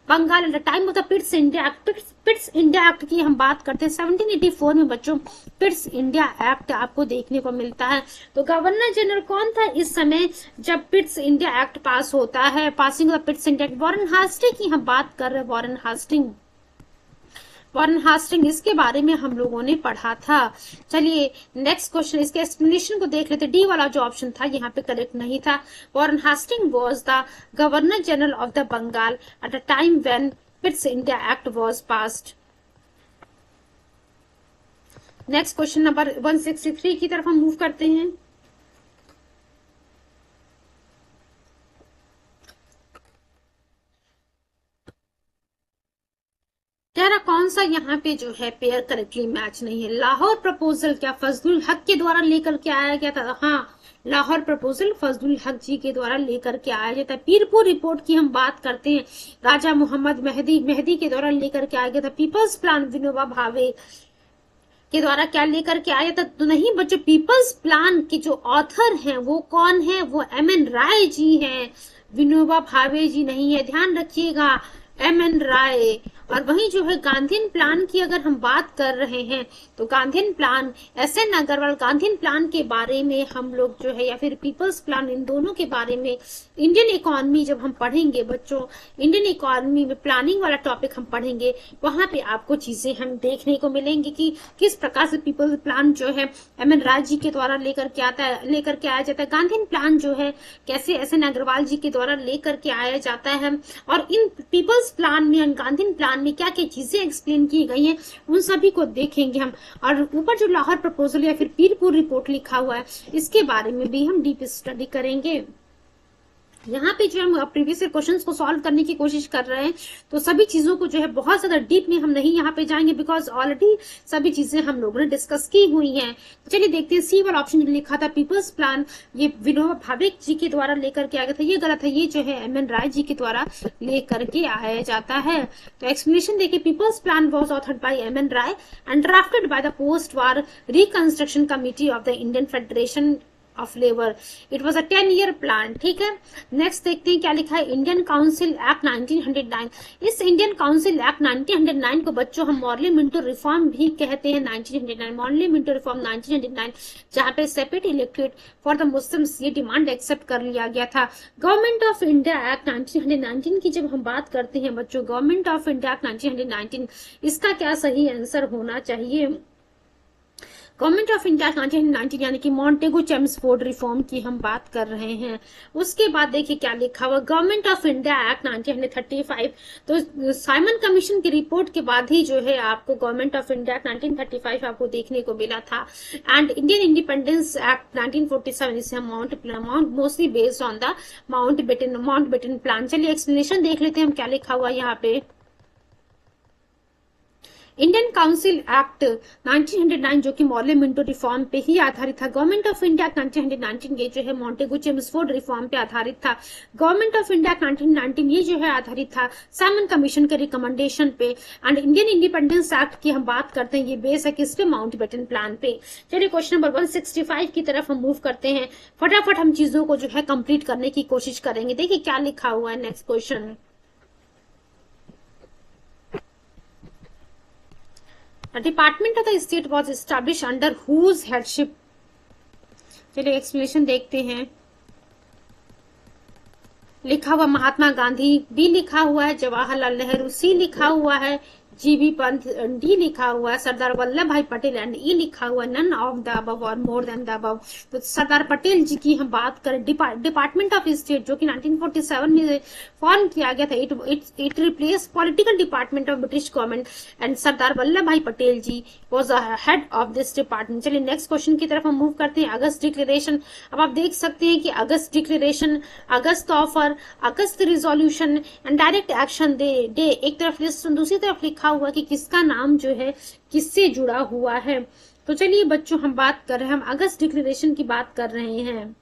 A: Bengal at the time of the Pitt's India act. Pitt's India act की हम बात करते हैं 1784 में बच्चों पिट्स इंडिया एक्ट आपको देखने को मिलता है। तो गवर्नर जनरल कौन था इस समय जब पिट्स इंडिया एक्ट पास होता है? Passing of पिट्स India act, Warren Hastings की हम बात कर रहे हैं। वॉरेन हास्टिंग इसके बारे में हम लोगों ने पढ़ा था। चलिए नेक्स्ट क्वेश्चन, इसके एक्सप्लेनेशन को देख लेते। डी वाला जो ऑप्शन था यहाँ पे करेक्ट नहीं था। Warren Hasting was the governor general of the Bengal at the time when Pitt's India act was passed. Next question number 163 की तरफ हम मूव करते हैं। कह रहा कौन सा यहाँ पे जो है पेयर करेक्टली मैच नहीं है? लाहौर प्रपोजल क्या फजलुल हक के द्वारा लेकर के आया गया था? हाँ, लाहौर प्रपोजल फजलुल हक जी के द्वारा लेकर के आया जाता है। पीरपुर रिपोर्ट की हम बात करते हैं, राजा मोहम्मद मेहदी के द्वारा लेकर के आया गया था। पीपल्स प्लान विनोबा भावे के द्वारा क्या लेकर के आया था? तो नहीं बच्चों, पीपल्स प्लान के जो ऑथर हैं वो कौन है? वो एम.एन. राय जी हैं, विनोबा भावे जी नहीं है, ध्यान रखिएगा, एम.एन. राय। और वहीं जो है गांधीन प्लान की अगर हम बात कर रहे हैं तो Gandhian plan, S N. Agarwal, Gandhian plan के बारे में हम लोग जो है या फिर पीपल्स प्लान, इन दोनों के बारे में इंडियन इकोनॉमी जब हम पढ़ेंगे बच्चों, इंडियन इकोनॉमी में प्लानिंग वाला टॉपिक हम पढ़ेंगे, वहां पे आपको चीजें हम देखने को मिलेंगी कि किस प्रकार से पीपल्स प्लान जो है एम.एन. राय जी के द्वारा लेकर के आया जाता है। गांधीन प्लान जो है कैसे एस.एन. अग्रवाल जी के द्वारा लेकर के आया जाता है, और इन पीपल्स प्लान में, गांधीन प्लान में क्या क्या चीजें एक्सप्लेन की गई हैं, उन सभी को देखेंगे हम। और ऊपर जो लाहौर प्रपोजल या फिर पीरपुर रिपोर्ट लिखा हुआ है, इसके बारे में भी हम डीप स्टडी करेंगे। यहाँ पे जो हम प्रीवियस क्वेश्चंस को सॉल्व करने की कोशिश कर रहे हैं, तो सभी चीजों को जो है बहुत ज्यादा डीप में हम नहीं यहाँ पे जाएंगे, बिकॉज ऑलरेडी सभी चीजें हम लोगों ने डिस्कस की हुई हैं। तो चलिए देखते हैं, सी वाला ऑप्शन जो लिखा था पीपल्स प्लान, ये विनोबा भावे जी के द्वारा लेकर के आया गया था, ये गलत है। ये जो है एम.एन. राय जी के द्वारा लेकर के आया जाता है। तो एक्सप्लेनेशन देखिए, people's plan was authored by M N. Roy and drafted by the post war reconstruction committee of the Indian federation of labour. It was a 10-year plan. ठीक है, नेक्स्ट देखते हैं क्या लिखा है, इंडियन काउंसिल एक्ट 1909। इस इंडियन काउंसिल एक्ट 1909 को बच्चों हम मॉर्ले मिंटो रिफॉर्म भी कहते हैं। 1909 मॉर्ले मिंटो रिफॉर्म 1909, जहां पे separate elected for the Muslims, ये डिमांड एक्सेप्ट कर लिया गया था। गवर्नमेंट ऑफ इंडिया एक्ट 1919 की जब हम बात करते हैं बच्चों, गवर्नमेंट ऑफ इंडिया एक्ट 1919, इसका क्या सही आंसर होना चाहिए? गवर्नमेंट ऑफ इंडिया 1919 यानी कि मॉन्टेगो चेम्सफोर्ड रिफॉर्म की हम बात कर रहे हैं। उसके बाद देखिए क्या लिखा हुआ, गवर्नमेंट ऑफ इंडिया एक्ट 1935। तो साइमन कमीशन की रिपोर्ट के बाद ही जो है आपको गवर्नमेंट ऑफ इंडिया एक्ट 1935 आपको देखने को मिला था। एंड इंडियन इंडिपेंडेंस एक्ट 1947, इसे हम mount mostly based on the Mountbatten plan. चलिए एक्सप्लेनेशन देख लेते हैं हम क्या लिखा हुआ यहाँ पे। इंडियन काउंसिल एक्ट 1909 जो कि मॉर्ले मिंटो रिफॉर्म पे ही आधारित था। गवर्नमेंट ऑफ इंडिया एक्ट 1919 ये जो है मॉन्टेगू चेम्सफोर्ड रिफॉर्म पे आधारित था। गवर्नमेंट ऑफ इंडिया एक्ट 1919 ये जो है आधारित था साइमन कमीशन के रिकमेंडेशन पे। एंड इंडियन इंडिपेंडेंस एक्ट की हम बात करते हैं, ये बेस है किस पे, माउंटबेटन प्लान पे। चलिए क्वेश्चन नंबर 165 की तरफ हम मूव करते हैं। फटाफट हम चीजों को जो है कंप्लीट करने की कोशिश करेंगे। देखिए क्या लिखा हुआ है नेक्स्ट क्वेश्चन में। The Department of the State was established under whose headship? चलिए एक्सप्लेनेशन देखते हैं। लिखा हुआ महात्मा गांधी, बी लिखा हुआ है जवाहरलाल नेहरू, सी लिखा हुआ है जीबी पंत, डी लिखा हुआ है सरदार वल्लभ भाई पटेल, एंड ई लिखा हुआ नन ऑफ द अबव और मोर देन द अबव। तो सरदार पटेल जी की हम बात करें, डिपार्टमेंट ऑफ स्टेट जो कि 1947 में फॉर्म किया गया था, it replace political department of British government, and Sardar Vallabh Bhai Patel ji was head of this department. चलिए नेक्स्ट क्वेश्चन की तरफ हम मूव करते हैं। अगस्त डिक्लेरेशन, अब आप देख सकते हैं कि August declaration, August offer, August resolution and direct action day एक तरफ लिस्ट, दूसरी तरफ लिखा हुआ कि किसका नाम जो है किससे जुड़ा हुआ है। तो चलिए बच्चों हम बात कर रहे हैं, हम अगस्त डिक्लेरेशन की बात कर रहे हैं।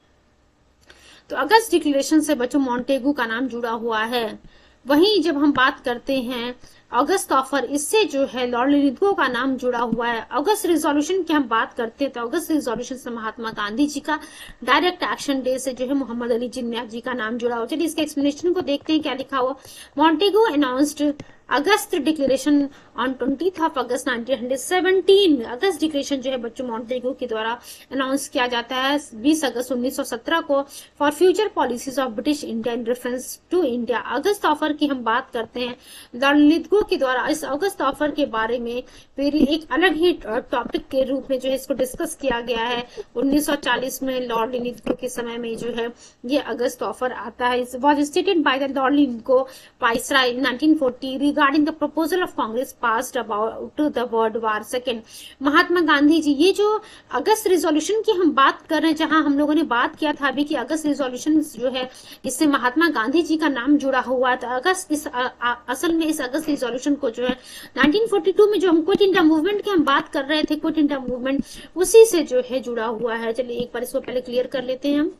A: तो अगस्त डिक्लेरेशन से बच्चों मॉन्टेगू का नाम जुड़ा हुआ है। वहीं जब हम बात करते हैं अगस्त ऑफर, इससे जो है लॉर्ड लिथगो का नाम जुड़ा हुआ है। अगस्त रिजोल्यूशन की हम बात करते हैं तो अगस्त रिजोल्यूशन से महात्मा गांधी जी का, डायरेक्ट एक्शन डे से जो है मोहम्मद अली जिन्ना जी का नाम जुड़ा हुआ। चलिए इसके एक्सप्लेनेशन को देखते हैं क्या लिखा हुआ। Montagu announced August declaration on 20 अगस्त 1917। अगस्त डिक्लेरेशन जो है बच्चों मॉन्टेगू के द्वारा अनाउंस किया जाता है 20 अगस्त 1917 को, for future policies of British India in reference to India. अगस्त ऑफर की हम बात करते हैं, लॉर्ड लिथगो के द्वारा इस अगस्त ऑफर के बारे में फिर एक अलग ही टॉपिक के रूप में जो है इसको डिस्कस किया गया है। 1940 में लॉर्ड लिथगो के समय में जो है ये अगस्त ऑफर आता है। Was stated by the Lord Lithgow viceroy in 1940 regarding the proposal of Congress passed about the world war second. Mahatma Gandhi ji, ये जो अगस्त रिजोल्यूशन की हम बात कर रहे हैं, जहां हम लोगों ने बात किया था अभी कि अगस्त रिजोल्यूशन जो है इससे महात्मा गांधी जी का नाम जुड़ा हुआ था। अगस्त इस असल में इस अगस्त रिजोल्यूशन को जो है 1942 में जो हम क्विट इंडिया मूवमेंट की हम बात कर रहे थे, क्विट इंडिया मूवमेंट उसी से जो है जुड़ा हुआ है। चलिए एक बार इसको पहले क्लियर कर लेते हैं हम।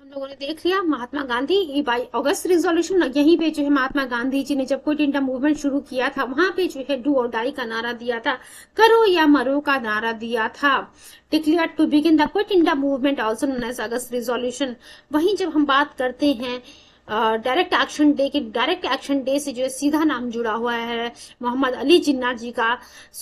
A: हम लोगों ने देख लिया Mahatma Gandhi by August resolution. यहीं पे जो है महात्मा गांधी जी ने जब क्विट इंडिया मूवमेंट शुरू किया था, वहां पे जो है डू और डाई का नारा दिया था, करो या मरो का नारा दिया था। Declare to begin the quit India movement also known as August resolution. वहीं जब हम बात करते हैं डायरेक्ट एक्शन डे की, डायरेक्ट एक्शन डे से जो है सीधा नाम जुड़ा हुआ है मोहम्मद अली जिन्ना जी का,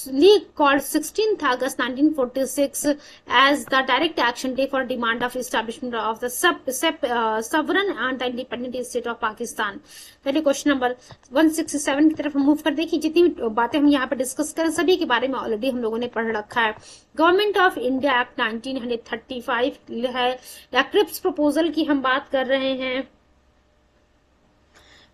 A: league called 16 August 1946 as the direct action day for demand of establishment of the sovereign and the independent state of Pakistan. पहले क्वेश्चन नंबर 167 की तरफ मूव कर देखिए। जितनी बातें हम यहाँ पे डिस्कस करें सभी के बारे में ऑलरेडी हम लोगों ने पढ़ रखा है। गवर्नमेंट ऑफ इंडिया एक्ट 1935 है, या क्रिप्स प्रपोजल की हम बात कर रहे हैं।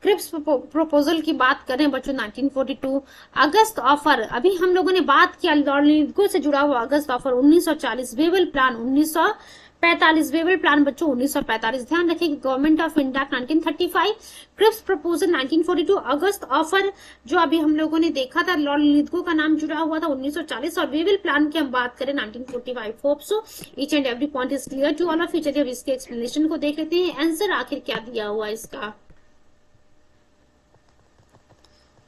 A: क्रिप्स प्रपोजल की बात करें बच्चों 1942। अगस्त ऑफर, अभी हम लोगों ने बात किया लॉर्ड लिथगो से जुड़ा हुआ August offer 1940। Wavell plan 1945, Wavell plan बच्चों 1945। ध्यान रखिए government of India 1935, Cripps proposal 1942, August offer जो अभी हम लोगों ने देखा था लॉर्ड लिथगो का नाम जुड़ा हुआ था 1940, और वेवल प्लान की हम बात करें 1945। Hope so each and every point is clear to all of you. चलिए अब इसके एक्सप्लेनेशन को देख लेते हैं, आंसर आखिर क्या दिया हुआ है इसका।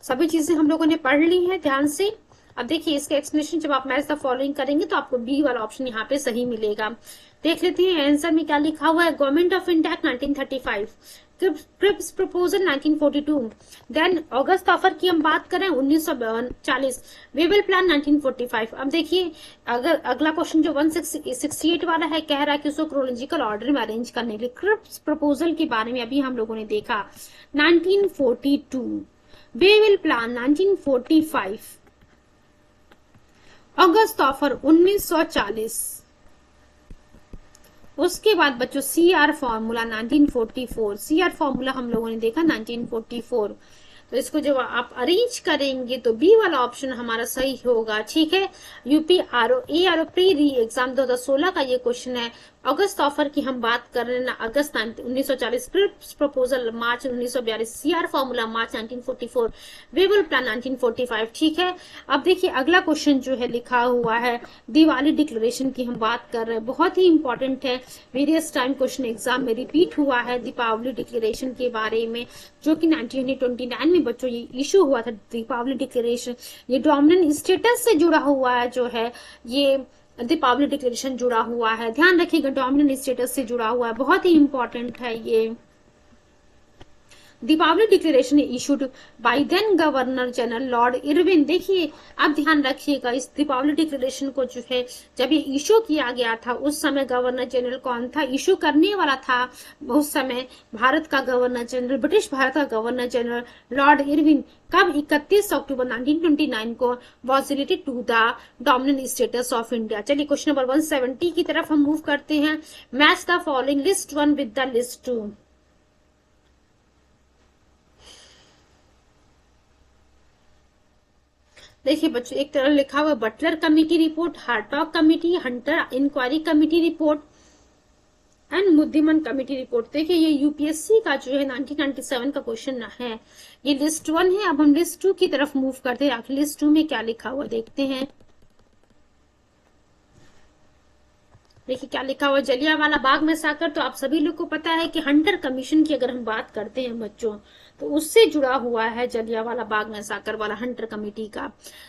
A: सभी चीजें हम लोगों ने पढ़ ली हैं ध्यान से। अब देखिए इसका एक्सप्लेनेशन जब आप मैच द फॉलोइंग करेंगे तो आपको बी वाला ऑप्शन यहाँ पे सही मिलेगा। देख लेते हैं आंसर में क्या लिखा हुआ है। Government of India 1935, Cripps proposal 1942, then August offer की हम बात करें 1940, वेवल प्लान 1945। अब देखिए अगर अगला क्वेश्चन जो 168 वाला है, कह रहा है कि उसको क्रोनोलॉजिकल ऑर्डर में अरेंज करने के लिए। क्रिप्स प्रपोजल के बारे में अभी हम लोगों ने देखा 1942, वेवल प्लान 1945, अगस्त ऑफर 1940, उसके बाद बच्चों सीआर फॉर्मूला 1944, सीआर फॉर्मूला हम लोगों ने देखा 1944। तो इसको जब आप अरेंज करेंगे तो बी वाला ऑप्शन हमारा सही होगा। ठीक है, UP R O pre re exam 2016 का ये क्वेश्चन है। अगस्त ऑफर की हम बात कर रहे हैं ना, अगस्त 1940, प्रपोजल मार्च 1942, सीआर फॉर्मूला मार्च 1944, वेबल प्लान 1945। ठीक है, अब देखिए अगला क्वेश्चन जो है लिखा हुआ है, दिवाली डिक्लेरेशन की हम बात कर रहे हैं, बहुत ही इंपॉर्टेंट है, वेरियस टाइम क्वेश्चन एग्जाम में रिपीट हुआ है दीपावली डिक्लेरेशन के बारे में, जो कि 1929 में बच्चों ये इशू हुआ था दीपावली डिक्लेरेशन। ये डोमिनेंट स्टेटस से जुड़ा हुआ है जो है ये दीपावली डिक्लेरेशन जुड़ा हुआ है, ध्यान रखिएगा, डोमिनेंट स्टेटस से जुड़ा हुआ है, बहुत ही इंपॉर्टेंट है ये। Deepavali declaration issued by then governor general lord Irwin. देखिए आप ध्यान रखिएगा, इस दीपावली डिक्लेरेशन को जो है जब ये इशू किया गया था उस समय गवर्नर जनरल कौन था, इशू करने वाला था उस समय भारत का गवर्नर जनरल, ब्रिटिश भारत का गवर्नर जनरल लॉर्ड इरविन। कब, 31 अक्टूबर 1929 को was related to the dominant status of India. चलिए क्वेश्चन नंबर 170 की तरफ हम मूव करते हैं। Match the following list 1 with the list 2। देखिए बच्चों, एक तरह लिखा हुआ Butler committee report, Hartog committee, Hunter inquiry committee report and Muddiman committee report. देखिए ये यूपीएससी का जो है 1997 का क्वेश्चन है, ये लिस्ट 1 है। अब हम लिस्ट 2 की तरफ मूव करते हैं, आखिर लिस्ट 2 में क्या लिखा हुआ देखते हैं। देखिए क्या लिखा हुआ, जलियांवाला बाग मैसाकर। तो आप सभी लोग को पता है कि हंटर कमीशन की अगर हम बात करते हैं बच्चों, तो उससे जुड़ा हुआ है जलियांवाला बाग मैसाकर वाला हंटर कमेटी का।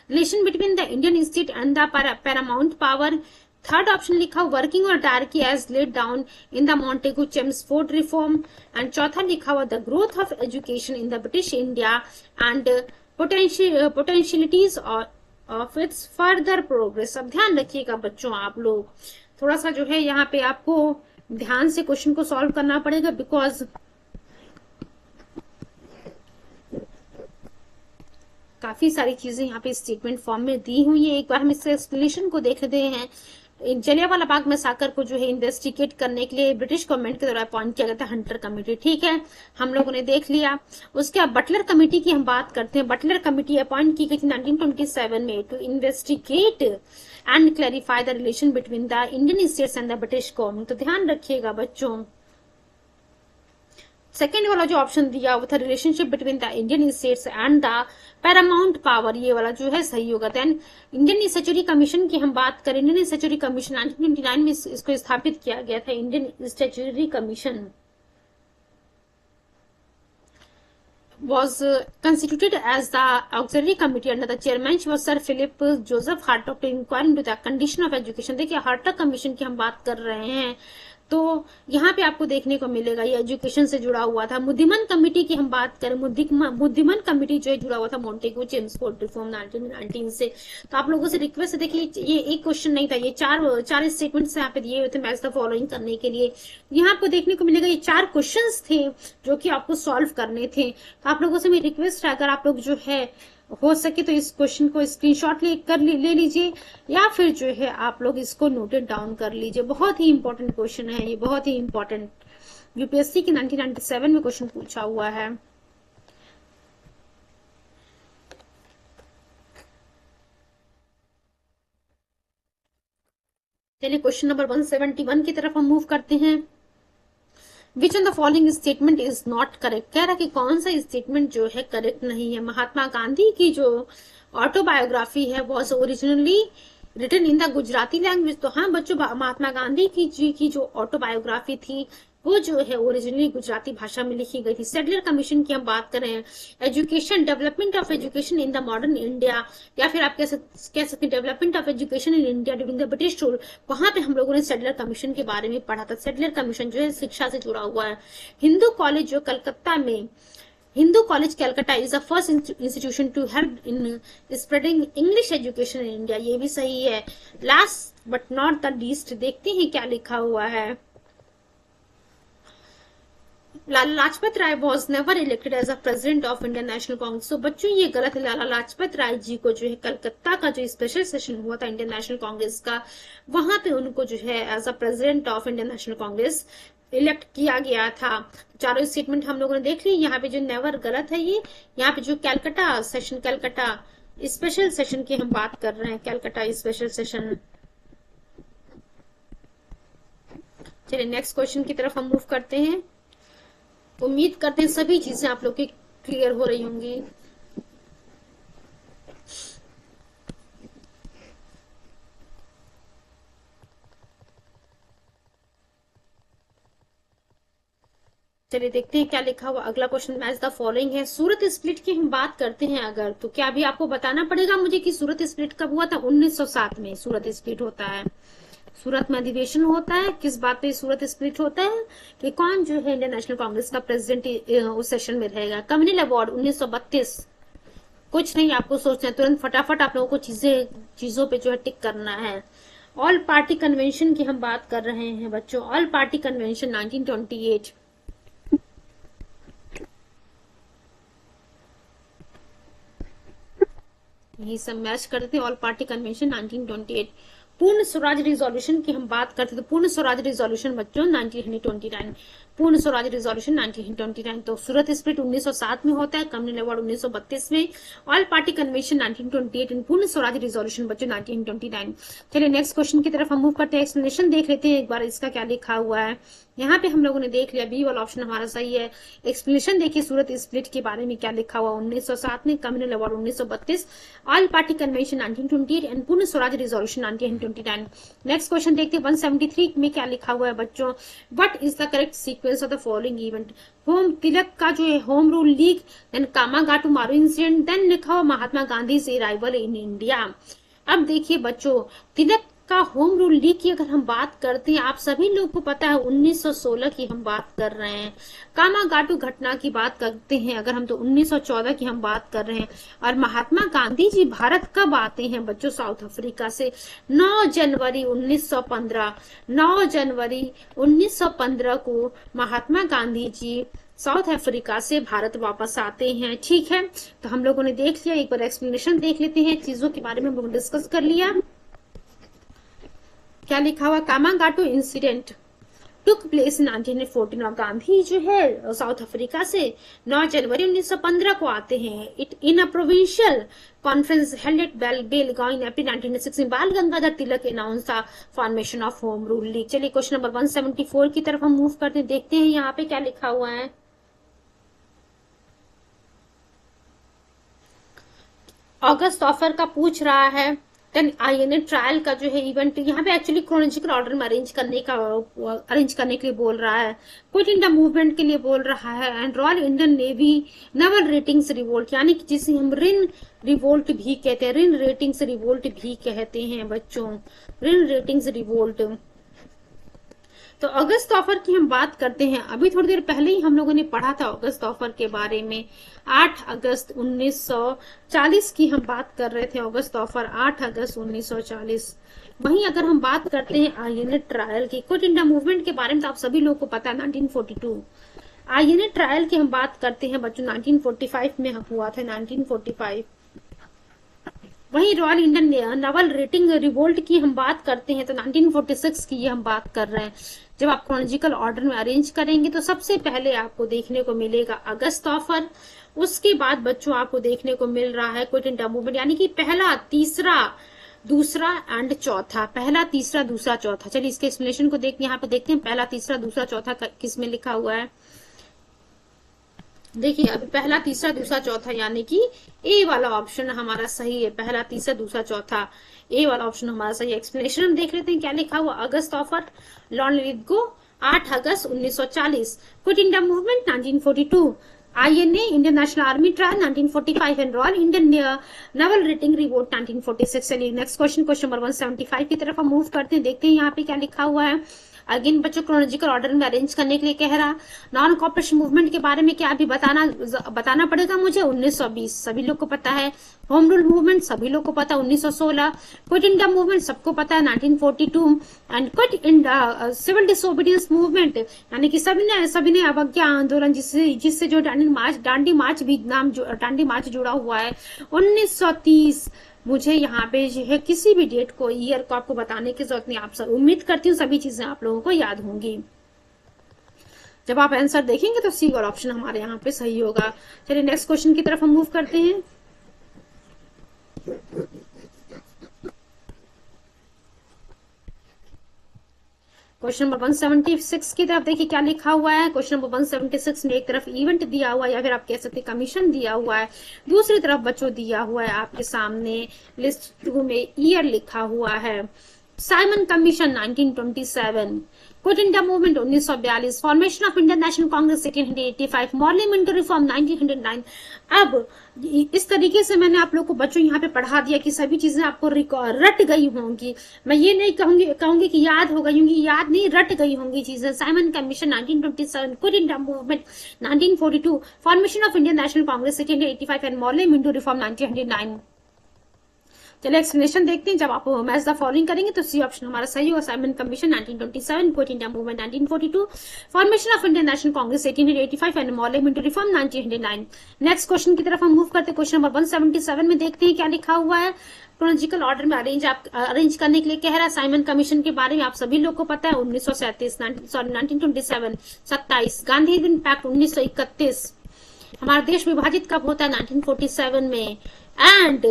A: Relation between the Indian state and the paramount power. Third option लिखा वर्किंग और diarchy as laid down in the Montagu Chelmsford reform. And चौथा लिखा हुआ the growth of education in the British India and potentialities of its further progress. अब ध्यान रखिएगा बच्चों, आप लोग थोड़ा सा जो है यहाँ पे आपको ध्यान से क्वेश्चन को सॉल्व करना पड़ेगा, बिकॉज काफी सारी चीजें यहाँ पे स्टेटमेंट फॉर्म में दी हुई है। एक बार हम इसके एक्सप्लेनेशन को देख लेते हैं। जलियांवाला बाग मैसाकर को जो है इन्वेस्टिगेट करने के लिए ब्रिटिश गवर्नमेंट के द्वारा अपॉइंट किया गया था हंटर कमेटी। ठीक है, हम लोगों ने देख लिया। उसके बाद बटलर कमेटी की हम बात करते हैं। बटलर कमेटी अपॉइंट की गई थी 1927 में to investigate and clarify the relation between the Indian states and the British government. तो ध्यान रखिएगा बच्चों, सेकेंड वाला जो ऑप्शन दिया वो था relationship between the Indian states and the paramount power, ये वाला जो है सही होगा। देन इंडियन स्टैट्यूटरी कमीशन की हम बात करें, इंडियन स्टैट्यूटरी कमीशन 1929 में इसको स्थापित किया गया था। Indian statutory commission was constituted as the auxiliary committee under the chairmanship of Sir Philip Joseph Hartog to inquire into the condition of education। देखिए हार्टॉग कमीशन की हम बात कर रहे हैं, तो यहाँ पे आपको देखने को मिलेगा ये एजुकेशन से जुड़ा हुआ था। मुद्दीमन कमेटी की हम बात करें, मुद्दीमन कमेटी जो है जुड़ा हुआ था मॉन्टेगू चेम्सफोर्ड रिफॉर्म 1919 से। तो आप लोगों से रिक्वेस्ट है, देखिए ये एक क्वेश्चन नहीं था, ये चार स्टेटमेंट्स यहाँ पे दिए हुए थे मैच द फॉलोइंग करने के लिए। यहाँ आपको देखने को मिलेगा ये 4 क्वेश्चन थे जो कि आपको सॉल्व करने थे। तो आप लोगों से मेरी रिक्वेस्ट है, अगर आप लोग जो है हो सके तो इस क्वेश्चन को स्क्रीनशॉट ले लीजिए, या फिर जो है आप लोग इसको नोटेड डाउन कर लीजिए। बहुत ही इंपॉर्टेंट क्वेश्चन है ये, बहुत ही इंपॉर्टेंट, यूपीएससी की 1997 में क्वेश्चन पूछा हुआ है। चलिए क्वेश्चन नंबर 171 की तरफ हम मूव करते हैं। Which on the following statement is not correct. कह रहा कि कौन सा स्टेटमेंट जो है करेक्ट नहीं है। महात्मा गांधी की जो ऑटोबायोग्राफी है was originally written in the Gujarati language. तो हाँ बच्चों, महात्मा गांधी की जो ऑटोबायोग्राफी थी वो जो है ओरिजिनली गुजराती भाषा में लिखी गई थी। सेडलर कमीशन की हम बात करें, education, development of education in the modern India, या फिर आप कह सकते हैं development of education in India during the British rule. वहां पे हम लोगों ने सेडलर कमीशन के बारे में पढ़ा था। सेडलर कमीशन जो है शिक्षा से जुड़ा हुआ है। हिंदू कॉलेज जो कलकत्ता में, Hindu college Calcutta is the first institution to help in spreading English education in India, ये भी सही है। Last but not the least देखते हैं क्या लिखा हुआ है। Lala Lajpat Rai was never elected as a president of Indian national Congress. तो बच्चों ये गलत है। लाला लाजपत राय जी को जो है कलकत्ता का जो स्पेशल सेशन हुआ था इंडियन नेशनल कांग्रेस का, वहां पे उनको जो है as a president of Indian national Congress elect किया गया था। चारों स्टेटमेंट हम लोगों ने देख ली। यहाँ पे जो नेवर गलत है ये, यहाँ पे जो Calcutta session, Calcutta special session की हम बात कर रहे हैं, कैलकाटा स्पेशल सेशन। चलिए नेक्स्ट क्वेश्चन की तरफ हम मूव करते हैं। उम्मीद करते हैं सभी चीजें आप लोग की क्लियर हो रही होंगी। चलिए देखते हैं क्या लिखा हुआ। अगला क्वेश्चन मैच द फॉलोइंग है। सूरत स्प्लिट की हम बात करते हैं अगर, तो क्या अभी आपको बताना पड़ेगा मुझे कि सूरत स्प्लिट कब हुआ था? 1907 में सूरत स्प्लिट होता है। सूरत में अधिवेशन होता है। किस बात पे सूरत स्प्लिट होता है? कि कौन जो है इंडियन नेशनल कांग्रेस का प्रेसिडेंट उस सेशन में रहेगा। Communal award 1932। कुछ नहीं आपको सोचना है, तुरंत फटाफट आप लोगों को चीजों पे जो है टिक करना है। ऑल पार्टी कन्वेंशन की हम बात कर रहे हैं बच्चों। All party convention 1928। यही सब मैच करते हैं। All party convention 1928। पूर्ण स्वराज रिजोल्यूशन की हम बात करते हैं तो पूर्ण स्वराज रिजोल्यूशन बच्चों 1929। पूर्ण स्वराज रिजोल्यूशन 1929। तो सूरत स्प्लिट 1907 में होता है, कम्युनल अवार्ड 1932 में, ऑल पार्टी कन्वेंशन 1928 एंड पूर्ण स्वराज रिजोल्यूशन बच्चों 1929। चलिए नेक्स्ट क्वेश्चन की तरफ हम मूव करते हैं। एक्सप्लेनेशन देख लेते हैं एक बार इसका क्या लिखा हुआ है। यहाँ पे हम लोगों ने देख लिया, बी वाला ऑप्शन हमारा सही है। एक्सप्लेनेशन देखिए सूरत स्प्लिट के बारे में क्या लिखा हुआ। 1907 में, communal award 1932, all party convention 1928 and पूर्ण स्वराज रिजोल्यूशन 1929। नेक्स्ट क्वेश्चन देखते हैं 173 में क्या लिखा हुआ है बच्चों। What is the correct sequence of the following event. Home Tilak का जो है home rule league, then Komagata Maru incident, then लिखा हुआ महात्मा गांधी से अराइवल इन इंडिया। अब देखिए बच्चों, तिलक का होम रूल लीग की अगर हम बात करते हैं, आप सभी लोग को पता है 1916 की हम बात कर रहे हैं। कामागाटू घटना की बात करते हैं अगर हम, तो 1914 की हम बात कर रहे हैं। और महात्मा गांधी जी भारत कब आते हैं बच्चों? साउथ अफ्रीका से 9 जनवरी 1915। 9 जनवरी 1915 को महात्मा गांधी जी साउथ अफ्रीका से भारत वापस आते हैं। ठीक है, तो हम लोगों ने देख लिया। एक बार एक्सप्लेनेशन देख लेते हैं, चीजों के बारे में हम लोग डिस्कस कर लिया। क्या लिखा हुआ? कामागाटू इंसिडेंट टुक प्लेस इन 1914। और गांधी जो है साउथ अफ्रीका से 9 जनवरी 1915 को आते हैं। It in a provincial conference held at Belgaum in April 1916 Bal Gangadhar Tilak announce the formation of home rule league. चलिए क्वेश्चन नंबर 174 की तरफ हम मूव करते हैं। देखते हैं यहाँ पे क्या लिखा हुआ है। अगस्त ऑफर का पूछ रहा है। देन आईएनए ट्रायल का जो है इवेंट, यहाँ पे एक्चुअली क्रोनोलॉजिकल ऑर्डर में अरेंज करने के लिए बोल रहा है। क्विट इंडिया मूवमेंट के लिए बोल रहा है। And Royal Indian navy naval ratings revolt, यानी कि जिसे हम ऋण रिवोल्ट भी कहते हैं, ऋण रेटिंग्स रिवोल्ट भी कहते हैं बच्चों, ऋण रेटिंग्स रिवोल्ट। तो अगस्त ऑफर की हम बात करते हैं। अभी थोड़ी देर पहले ही हम लोगों ने पढ़ा था अगस्त ऑफर के बारे में। 8 अगस्त 1940 की हम बात कर रहे थे। अगस्त ऑफर 8 अगस्त 1940। वहीं अगर हम बात करते हैं आईएनए ट्रायल की, क्विट इंडिया मूवमेंट के बारे में तो आप सभी लोगों को पता है 1942। आईएनए ट्रायल की हम बात करते हैं बच्चों 1945 में हुआ था, 1945। वहीं royal Indian Naval rating revolt की हम बात करते हैं तो 1946 की ये हम बात कर रहे हैं। जब आप क्रोनोलॉजिकल ऑर्डर में अरेंज करेंगे तो सबसे पहले आपको देखने को मिलेगा अगस्त ऑफर। उसके बाद बच्चों आपको देखने को मिल रहा है क्विट इंडिया मूवमेंट, यानी कि पहला, तीसरा, दूसरा एंड चौथा। पहला, तीसरा, दूसरा, चौथा। चलिए इसके एक्सप्लेनेशन को यहाँ पे देखते हैं। पहला, तीसरा, दूसरा, चौथा किस में लिखा हुआ है। देखिए अभी पहला, तीसरा, दूसरा, चौथा, यानी कि ए वाला ऑप्शन हमारा सही है। पहला, तीसरा, दूसरा, चौथा, ए वाला ऑप्शन हमारा सही है। एक्सप्लेनेशन हम देख लेते हैं क्या लिखा हुआ। August offer, Linlithgow 8 August 1940, quit India movement 1942, INA Indian National Army trial 1945 and Royal Indian naval rating revolt 1946। चलिए नेक्स्ट क्वेश्चन नंबर 175 की तरफ हम मूव करते हैं। देखते हैं यहाँ पे क्या लिखा हुआ है। अगेन बच्चों क्रोनोलॉजिकल ऑर्डर में अरेंज करने के लिए कह रहा। नॉन कॉपरेशन मूवमेंट के बारे में क्या अभी बताना पड़ेगा मुझे। 1920 सभी लोग को पता है। होम रूल मूवमेंट सभी लोग को पता है 1916। क्विट इंडिया मूवमेंट सबको पता है 1942 and quit India civil disobedience movement, यानी कि सभी ने अवज्ञा आंदोलन जिससे जो दांडी मार्च जुड़ा हुआ है 1930। मुझे यहाँ पे जो है किसी भी डेट को, ईयर को आपको बताने की जरूरत नहीं। आप सब उम्मीद करती हूँ सभी चीजें आप लोगों को याद होंगी। जब आप आंसर देखेंगे तो सी और ऑप्शन हमारे यहाँ पे सही होगा। चलिए नेक्स्ट क्वेश्चन की तरफ हम मूव करते हैं। क्वेश्चन नंबर 176 की तरफ देखिए क्या लिखा हुआ है। क्वेश्चन नंबर 176 में एक तरफ इवेंट दिया हुआ है या फिर आप कह सकते हैं कमीशन दिया हुआ है, दूसरी तरफ बच्चों दिया हुआ है आपके सामने लिस्ट 2 में ईयर लिखा हुआ है Simon commission 1927, quit India movement 1942, formation of Indian national Congress 1885, parliament reform 1909। अब इस तरीके से मैंने आप लोग को बच्चों यहाँ पे पढ़ा दिया कि सभी चीजें आपको रट गई होंगी। मैं ये नहीं कहूंगी कि याद हो गई होंगी, याद नहीं, रट गई होंगी चीजें। Simon commission 1927, quit India movement 1942, formation of Indian national Congress 1885 and parliament reform 1909। चलिए एक्सप्लेनेशन देखते हैं। जब आप मैच द फॉलोइंग करेंगे तो सी ऑप्शन हमारा सही होगा। Simon commission 1927, quit India movement 1942, formation of Indian national Congress 1885 and parliament reform 1909। Next question की तरफ हम मूव करते हैं। क्वेश्चन नंबर 177 में देखते हैं क्या लिखा हुआ है। क्रोनोलॉजिकल ऑर्डर में अरेंज करने के लिए कह रहा है। साइमन कमीशन के बारे में आप सभी लोग को पता है। 1927 27, गांधी पैक्ट 1931, हमारा देश विभाजित कब होता है 1947 में, एंड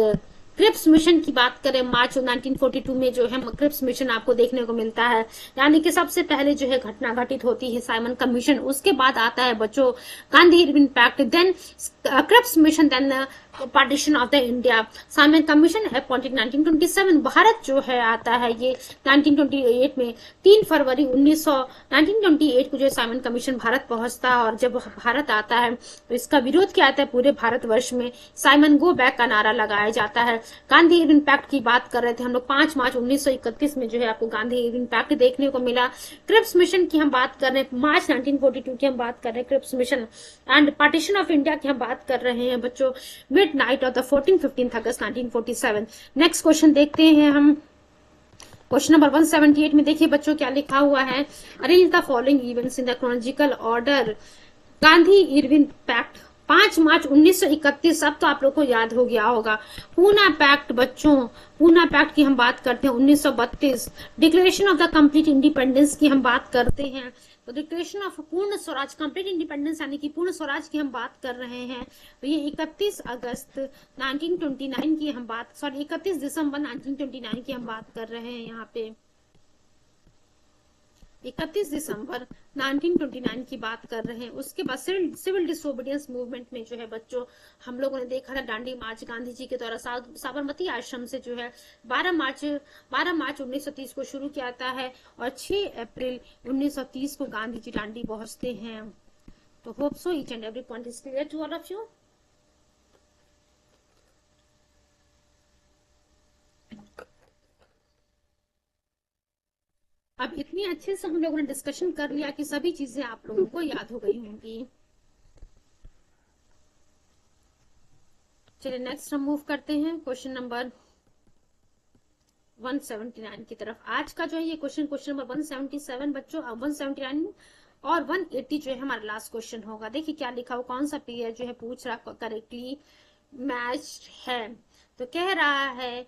A: क्रिप्स मिशन की बात करें मार्च 1942 में जो है क्रिप्स मिशन आपको देखने को मिलता है, यानी कि सबसे पहले जो है घटना घटित होती है साइमन कमीशन। उसके बाद आता है बच्चों Gandhi Irwin pact, then Cripps mission, then partition of the India. Simon commission appointed 1927। भारत जो है आता है ये 1928 में 3 फरवरी 1928 को जो साइमन कमीशन भारत पहुंचता है। और जब भारत आता है तो इसका विरोध किया जाता है पूरे भारतवर्ष में। साइमन गो बैक का नारा लगाया जाता है। गांधी इरविन पैक्ट की बात कर रहे थे हम लोग, 5 मार्च 1931 में जो है आपको गांधी इरविन पैक्ट देखने को मिला। क्रिप्स मिशन की हम बात कर रहे हैं, मार्च 1942 की हम बात कर रहे हैं Cripps mission, and partition of India की हम बात कर रहे हैं बच्चों मिडनाइट ऑफ द 14-15 अगस्त 1947। नेक्स्ट क्वेश्चन देखते हैं हम। क्वेश्चन नंबर 178 में देखिए बच्चों क्या लिखा हुआ है। Arrange the following events in the chronological order. Gandhi Irwin pact 5 मार्च 1931, अब तो आप लोग को याद हो गया होगा। पूना पैक्ट बच्चों, पूना पैक्ट की हम बात करते हैं 1932। Declaration of the complete independence की हम बात करते हैं, तो डिक्लेरेशन ऑफ पूर्ण स्वराज, कंप्लीट इंडिपेंडेंस यानी कि पूर्ण स्वराज की हम बात कर रहे हैं, तो ये 31 अगस्त 1929 की हम बात, 31 दिसंबर 1929 की हम बात कर रहे हैं यहाँ पे। 31 दिसंबर 1929 की बात कर रहे हैं। उसके बाद सिविल डिसोबीडियंस मूवमेंट में जो है बच्चों हम लोगों ने देखा था डांडी मार्च गांधी जी के द्वारा साबरमती आश्रम से जो है 12 मार्च 1930 को शुरू किया जाता है और 6 अप्रैल 1930 को गांधी जी डांडी पहुंचते हैं। तो hope so each and every point is clear to all of you. अब इतनी अच्छे से हम लोगों ने डिस्कशन कर लिया कि सभी चीजें आप लोगों को याद हो गई होंगी। चलिए नेक्स्ट हम मूव करते हैं क्वेश्चन नंबर 179 की तरफ। आज का जो है ये क्वेश्चन नंबर 177 बच्चों, 179 और 180 जो है हमारा लास्ट क्वेश्चन होगा। देखिए क्या लिखा हो, कौन सा पेयर जो है पूछ रहा करेक्टली मैच है। तो कह रहा है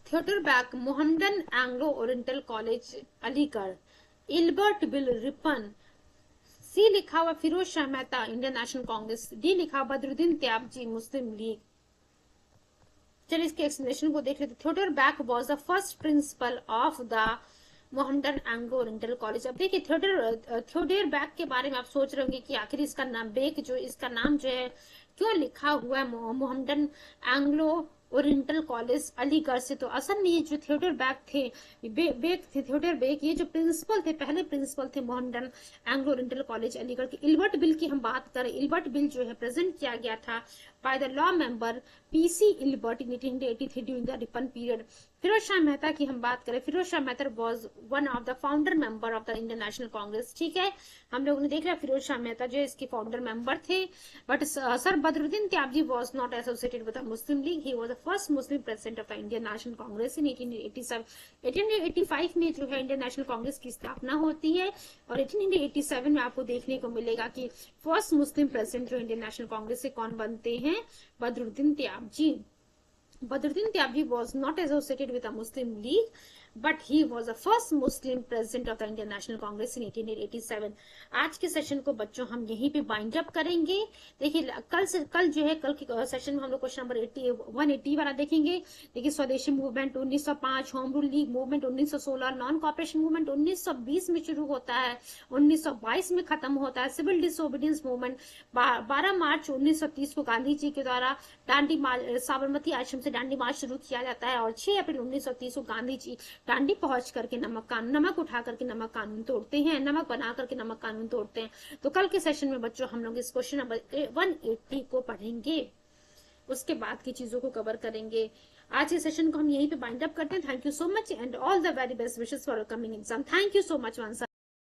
A: Theodore Beck Mohammedan Anglo Oriental college Aligarh, Ilbert bill Ripon, C लिखा हुआ Firoz Shah Mehta Indian national Congress, D लिखा हुआ बदरुद्दीन त्याबजी मुस्लिम लीग। चलिए इसके एक्सप्लेनेशन को देख लेते। Theodore Beck was the first principal of the Mohammedan Anglo Oriental college. अब देखिए थियोडर बैक के बारे में आप सोच रहे होंगे कि आखिर इसका नाम बेक जो इसका नाम जो है क्यों लिखा हुआ है Mohammedan Anglo Oriental college Aligarh से। तो असल में ये जो थियोडर बैक थे थियोडर बेक ये जो प्रिंसिपल थे, पहले प्रिंसिपल थे Mohammedan Anglo Oriental college Aligarh के। इल्बर्ट बिल की हम बात करें, इल्बर्ट बिल जो है प्रेजेंट किया गया था by the law member P C Ilbert in 1883 during the Ripon period. Firoz Shah Mehta की हम बात करें, Firoz Shah Mehta was one of the founder member of the Indian national Congress. ठीक है, हम लोगों ने देख लिया फिरोज शाह मेहता जो इसके फाउंडर मेंबर थे। But sir Badruddin Tyabji was not associated with the Muslim league, he was the first Muslim president of the Indian national Congress in 1887। 1885 में जो है इंडियन नेशनल कांग्रेस की स्थापना होती है और 1887 में आपको देखने को मिलेगा कि फर्स्ट मुस्लिम प्रेसिडेंट जो इंडियन नेशनल कांग्रेस से कौन बनते हैं, Badruddin Tyabji. Badruddin Tyabji was not associated with a Muslim League, but he was the first Muslim president of the Indian National Congress in 1887. आज के सेशन को बच्चों हम यहीं पे बाइंड अप करेंगे। देखिए कल जो है कल के सेशन में हम लोग क्वेश्चन नंबर 180 वाला देखेंगे। देखिए स्वदेशी movement 1905, home rule league movement 1916, non cooperation movement 1920 में शुरू होता है, 1922 में खत्म होता है। सिविल डिसोबीडियंस मूवमेंट 12 मार्च 1930 को गांधी जी के द्वारा दांडी साबरमती आश्रम से दांडी मार्च शुरू किया जाता है और 6 अप्रैल 1930 को गांधी जी दांडी पहुंच करके नमक उठा करके नमक कानून तोड़ते हैं, नमक बना करके नमक कानून तोड़ते हैं। तो कल के सेशन में बच्चों हम लोग इस क्वेश्चन नंबर 180 को पढ़ेंगे, उसके बाद की चीजों को कवर करेंगे। आज के सेशन को हम यहीं पे बाइंड अप करते हैं। Thank you so much and all the very best wishes for coming exam. Thank you so much once